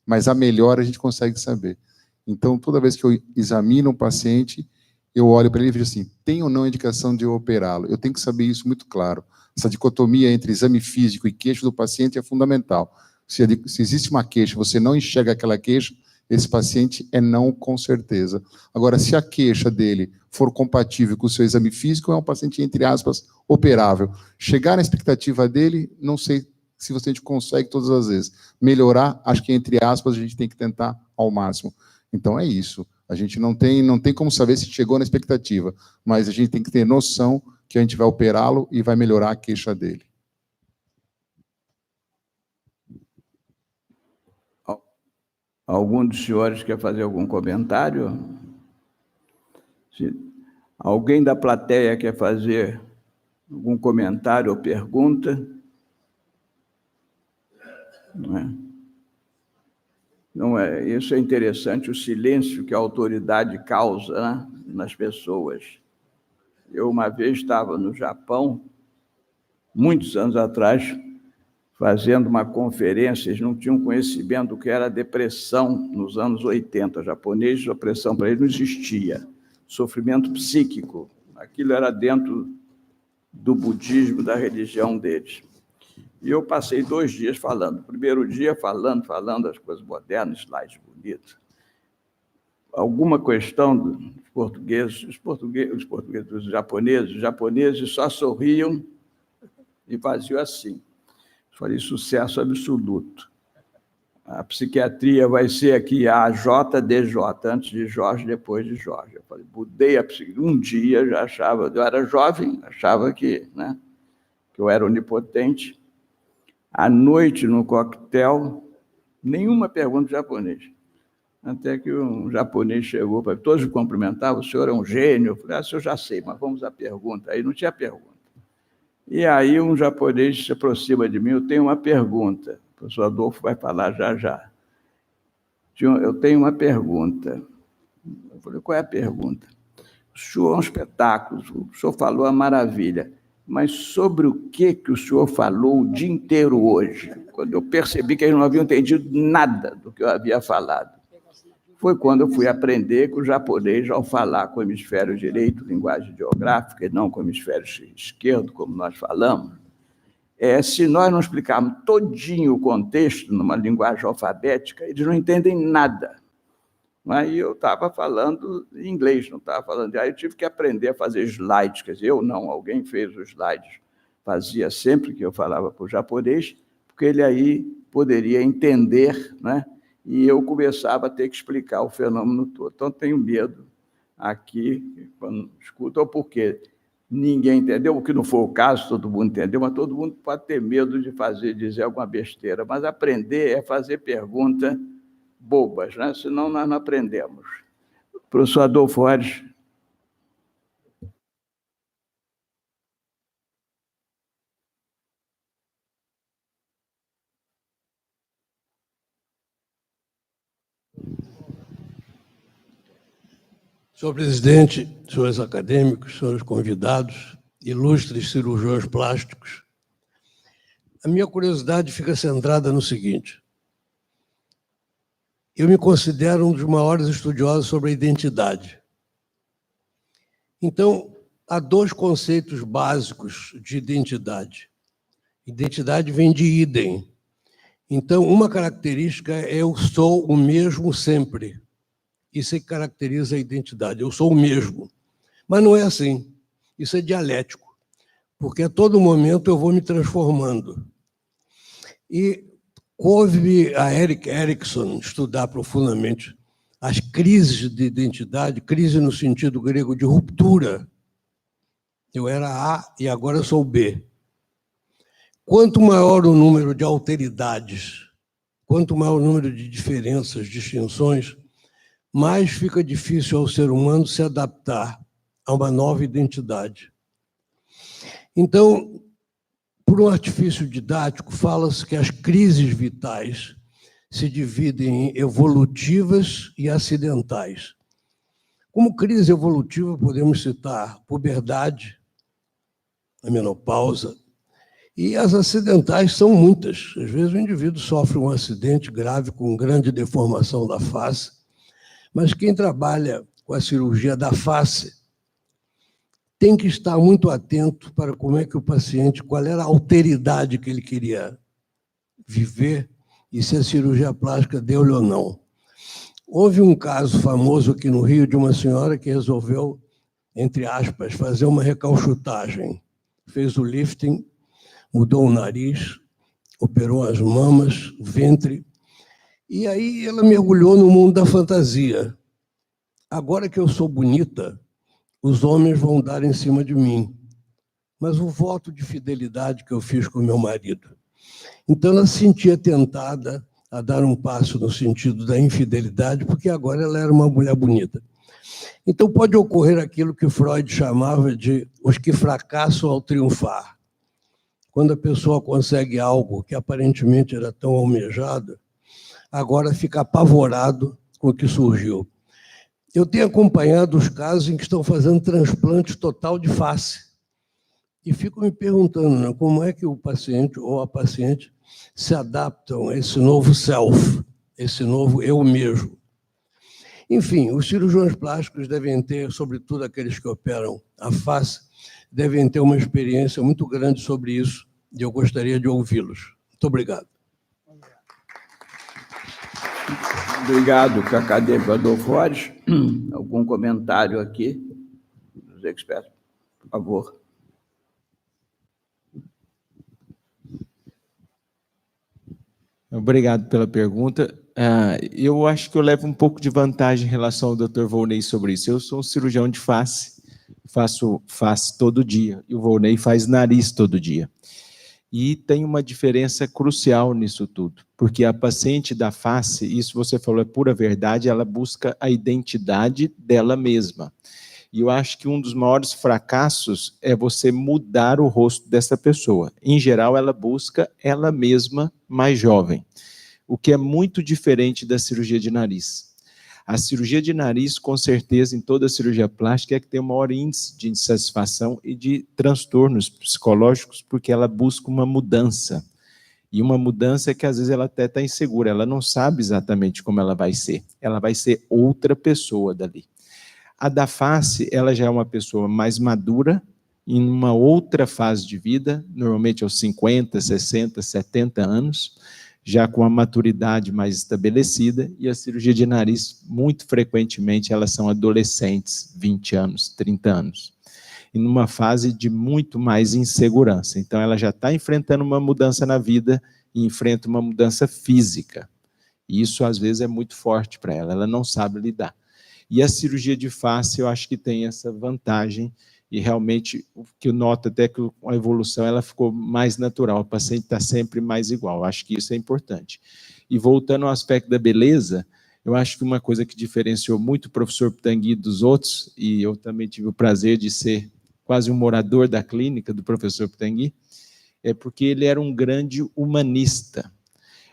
mas a melhora a gente consegue saber. Então, toda vez que eu examino um paciente, eu olho para ele e vejo assim, tem ou não indicação de eu operá-lo? Eu tenho que saber isso muito claro. Essa dicotomia entre exame físico e queixo do paciente é fundamental. Se existe uma queixa, você não enxerga aquela queixa, esse paciente é não com certeza. Agora, se a queixa dele for compatível com o seu exame físico, é um paciente, entre aspas, operável. Chegar na expectativa dele, não sei se a gente consegue todas as vezes. Melhorar, acho que, entre aspas, a gente tem que tentar ao máximo. Então, é isso. A gente não tem como saber se chegou na expectativa, mas a gente tem que ter noção que a gente vai operá-lo e vai melhorar a queixa dele. Algum dos senhores quer fazer algum comentário? Alguém da plateia quer fazer algum comentário ou pergunta? Não é? Não é? Isso é interessante, o silêncio que a autoridade causa, né, nas pessoas. Eu, uma vez, estava no Japão, muitos anos atrás, fazendo uma conferência, eles não tinham conhecimento do que era depressão nos anos 80. Japonês, a depressão para eles não existia. Sofrimento psíquico, aquilo era dentro do budismo, da religião deles. E eu passei 2 dias falando. Primeiro dia falando as coisas modernas, slides bonitos. Alguma questão dos portugueses, dos japoneses, os japoneses só sorriam e faziam assim. Falei, sucesso absoluto. A psiquiatria vai ser aqui AJDJ, antes de Jorge, depois de Jorge. Eu falei, mudei a psiquiatria. Um dia já achava, eu era jovem, achava que, né, que eu era onipotente. À noite, no coquetel, nenhuma pergunta de japonês. Até que um japonês chegou, para todos me cumprimentavam, o senhor é um gênio. Eu falei, isso eu já sei, mas vamos à pergunta. Aí não tinha pergunta. E aí um japonês se aproxima de mim, eu tenho uma pergunta. O professor Adolfo vai falar já. Eu tenho uma pergunta. Eu falei, qual é a pergunta? O senhor é um espetáculo, o senhor falou a maravilha, mas sobre o que o senhor falou o dia inteiro hoje? Quando eu percebi que eles não haviam entendido nada do que eu havia falado. Foi quando eu fui aprender que o japonês, ao falar com o hemisfério direito, linguagem geográfica, e não com o hemisfério esquerdo, como nós falamos, se nós não explicarmos todinho o contexto numa linguagem alfabética, eles não entendem nada. Aí eu estava falando em inglês, não estava falando. Aí eu tive que aprender a fazer slides, quer dizer, eu não, alguém fez os slides. Fazia sempre que eu falava para o japonês, porque ele aí poderia entender, né? E eu começava a ter que explicar o fenômeno todo. Então, tenho medo aqui, quando escuto, ou porque ninguém entendeu, o que não foi o caso, todo mundo entendeu, mas todo mundo pode ter medo de dizer alguma besteira. Mas aprender é fazer pergunta bobas, né? Senão nós não aprendemos. Professor Adolfo Aires. Senhor presidente, senhores acadêmicos, senhores convidados, ilustres cirurgiões plásticos, a minha curiosidade fica centrada no seguinte. Eu me considero um dos maiores estudiosos sobre a identidade. Então, há 2 conceitos básicos de identidade. Identidade vem de idem. Então, uma característica é eu sou o mesmo sempre. Isso é que caracteriza a identidade. Eu sou o mesmo. Mas não é assim. Isso é dialético. Porque a todo momento eu vou me transformando. E coube a Erik Erikson estudar profundamente as crises de identidade, crise no sentido grego de ruptura. Eu era A e agora eu sou B. Quanto maior o número de alteridades, quanto maior o número de diferenças, distinções, mais fica difícil ao ser humano se adaptar a uma nova identidade. Então, por um artifício didático, fala-se que as crises vitais se dividem em evolutivas e acidentais. Como crise evolutiva, podemos citar puberdade, a menopausa, e as acidentais são muitas. Às vezes o indivíduo sofre um acidente grave com grande deformação da face, mas quem trabalha com a cirurgia da face tem que estar muito atento para como é que o paciente, qual era a alteridade que ele queria viver e se a cirurgia plástica deu-lhe ou não. Houve um caso famoso aqui no Rio de uma senhora que resolveu, entre aspas, fazer uma recalchutagem. Fez o lifting, mudou o nariz, operou as mamas, o ventre, e aí ela mergulhou no mundo da fantasia. Agora que eu sou bonita, os homens vão dar em cima de mim. Mas o voto de fidelidade que eu fiz com meu marido. Então ela se sentia tentada a dar um passo no sentido da infidelidade, porque agora ela era uma mulher bonita. Então, pode ocorrer aquilo que Freud chamava de os que fracassam ao triunfar. Quando a pessoa consegue algo que aparentemente era tão almejado, agora fica apavorado com o que surgiu. Eu tenho acompanhado os casos em que estão fazendo transplante total de face. E fico me perguntando, né, como é que o paciente ou a paciente se adaptam a esse novo self, esse novo eu mesmo. Enfim, os cirurgiões plásticos devem ter, sobretudo aqueles que operam a face, devem ter uma experiência muito grande sobre isso, e eu gostaria de ouvi-los. Muito obrigado. Obrigado, acadêmico Adolfo Fortes. Algum comentário aqui dos expertos? Por favor. Obrigado pela pergunta. Eu acho que eu levo um pouco de vantagem em relação ao Dr. Volney sobre isso. Eu sou um cirurgião de face, faço face todo dia, e o Volney faz nariz todo dia. E tem uma diferença crucial nisso tudo, porque a paciente da face, isso você falou é pura verdade, ela busca a identidade dela mesma. E eu acho que um dos maiores fracassos é você mudar o rosto dessa pessoa. Em geral, ela busca ela mesma mais jovem, o que é muito diferente da cirurgia de nariz. A cirurgia de nariz, com certeza, em toda a cirurgia plástica, é que tem o maior índice de insatisfação e de transtornos psicológicos, porque ela busca uma mudança. E uma mudança que, às vezes, ela até está insegura, ela não sabe exatamente como ela vai ser. Ela vai ser outra pessoa dali. A da face, ela já é uma pessoa mais madura, em uma outra fase de vida, normalmente aos 50, 60, 70 anos, já com a maturidade mais estabelecida, e a cirurgia de nariz, muito frequentemente, elas são adolescentes, 20 anos, 30 anos, e numa fase de muito mais insegurança. Então, ela já está enfrentando uma mudança na vida e enfrenta uma mudança física. E isso, às vezes, é muito forte para ela não sabe lidar. E a cirurgia de face, eu acho que tem essa vantagem, e realmente, o que eu noto até que a evolução ela ficou mais natural, o paciente está sempre mais igual, eu acho que isso é importante. E voltando ao aspecto da beleza, eu acho que uma coisa que diferenciou muito o professor Pitangui dos outros, e eu também tive o prazer de ser quase um morador da clínica do professor Pitangui, é porque ele era um grande humanista.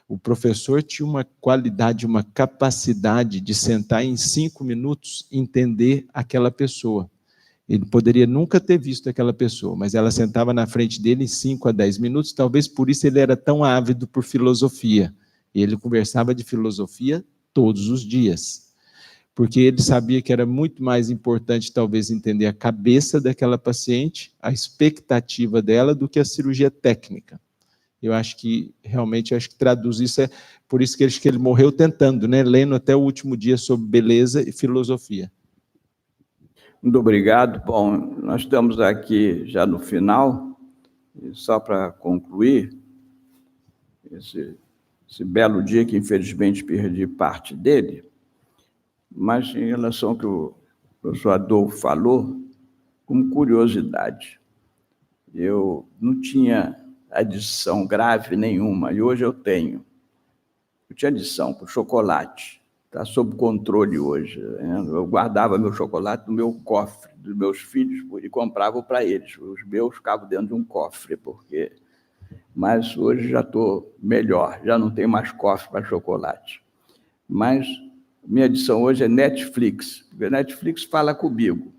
O professor tinha uma qualidade, uma capacidade de sentar em 5 minutos e entender aquela pessoa. Ele poderia nunca ter visto aquela pessoa, mas ela sentava na frente dele em 5 a 10 minutos, talvez por isso ele era tão ávido por filosofia. Ele conversava de filosofia todos os dias, porque ele sabia que era muito mais importante, talvez, entender a cabeça daquela paciente, a expectativa dela, do que a cirurgia técnica. Eu acho que, realmente, acho que traduz isso, por isso que ele morreu tentando, né, lendo até o último dia sobre beleza e filosofia. Muito obrigado. Bom, nós estamos aqui já no final, e só para concluir, esse belo dia que, infelizmente, perdi parte dele, mas em relação ao que o professor Adolfo falou, como curiosidade, eu não tinha adição grave nenhuma, e hoje eu tenho. Eu tinha adição para o chocolate, está sob controle hoje. Eu guardava meu chocolate no meu cofre dos meus filhos e comprava para eles. Os meus ficavam dentro de um cofre, porque... Mas hoje já estou melhor, já não tenho mais cofre para chocolate. Mas minha adição hoje é Netflix, porque a Netflix fala comigo.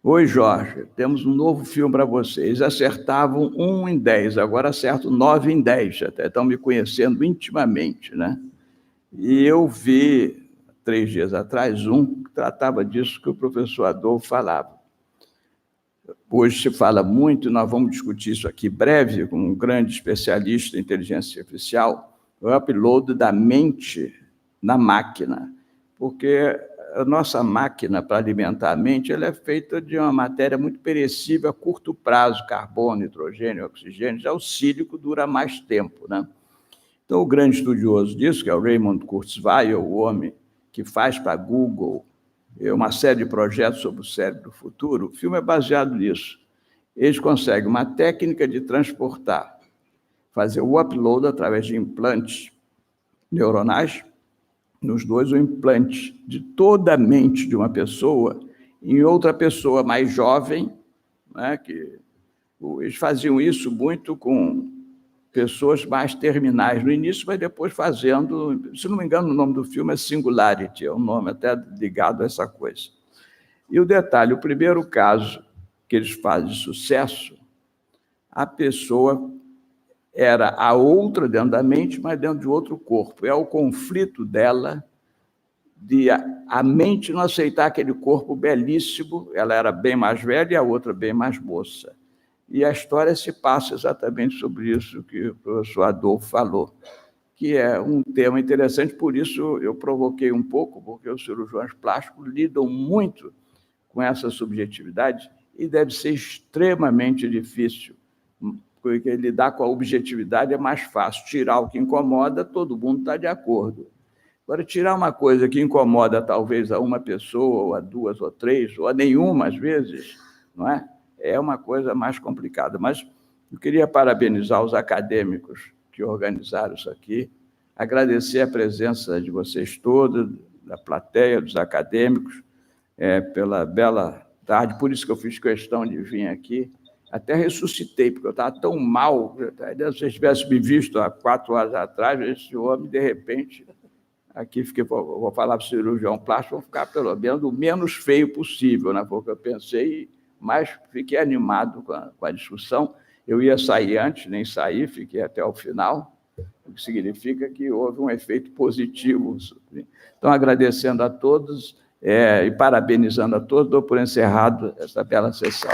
Oi, Jorge, temos um novo filme para vocês. Acertavam 1 em 10, agora acertam 9 em 10, até estão me conhecendo intimamente, né? E eu vi, 3 dias atrás, um que tratava disso que o professor Adolfo falava. Hoje se fala muito, nós vamos discutir isso aqui breve, com um grande especialista em inteligência artificial, o upload da mente na máquina, porque a nossa máquina para alimentar a mente ela é feita de uma matéria muito perecível a curto prazo, carbono, nitrogênio, oxigênio, já o sílico dura mais tempo, né? Então, o grande estudioso disso, que é o Raymond Kurzweil, o homem que faz para a Google uma série de projetos sobre o cérebro do futuro, o filme é baseado nisso. Eles conseguem uma técnica de transportar, fazer o upload através de implantes neuronais nos dois, o implante de toda a mente de uma pessoa em outra pessoa mais jovem, né, que eles faziam isso muito com pessoas mais terminais no início, mas depois fazendo, se não me engano, o nome do filme é Singularity, é um nome até ligado a essa coisa. E o detalhe, o primeiro caso que eles fazem de sucesso, a pessoa era a outra dentro da mente, mas dentro de outro corpo. É o conflito dela de a mente não aceitar aquele corpo belíssimo, ela era bem mais velha e a outra bem mais moça. E a história se passa exatamente sobre isso que o professor Adolfo falou, que é um tema interessante, por isso eu provoquei um pouco, porque os cirurgiões plásticos lidam muito com essa subjetividade e deve ser extremamente difícil, porque lidar com a objetividade é mais fácil. Tirar o que incomoda, todo mundo está de acordo. Agora, tirar uma coisa que incomoda talvez a uma pessoa, ou a duas, ou três, ou a nenhuma, às vezes, não é? É uma coisa mais complicada. Mas eu queria parabenizar os acadêmicos que organizaram isso aqui, agradecer a presença de vocês todos, da plateia, dos acadêmicos, pela bela tarde, por isso que eu fiz questão de vir aqui. Até ressuscitei, porque eu estava tão mal, se vocês tivessem me visto há 4 horas atrás, esse homem, de repente, aqui vou falar para o cirurgião plástico, vou ficar pelo menos o menos feio possível, né? Porque eu pensei, mas fiquei animado com a discussão. Eu ia sair antes, nem saí, fiquei até o final, o que significa que houve um efeito positivo. Então, agradecendo a todos e parabenizando a todos, dou por encerrado essa bela sessão.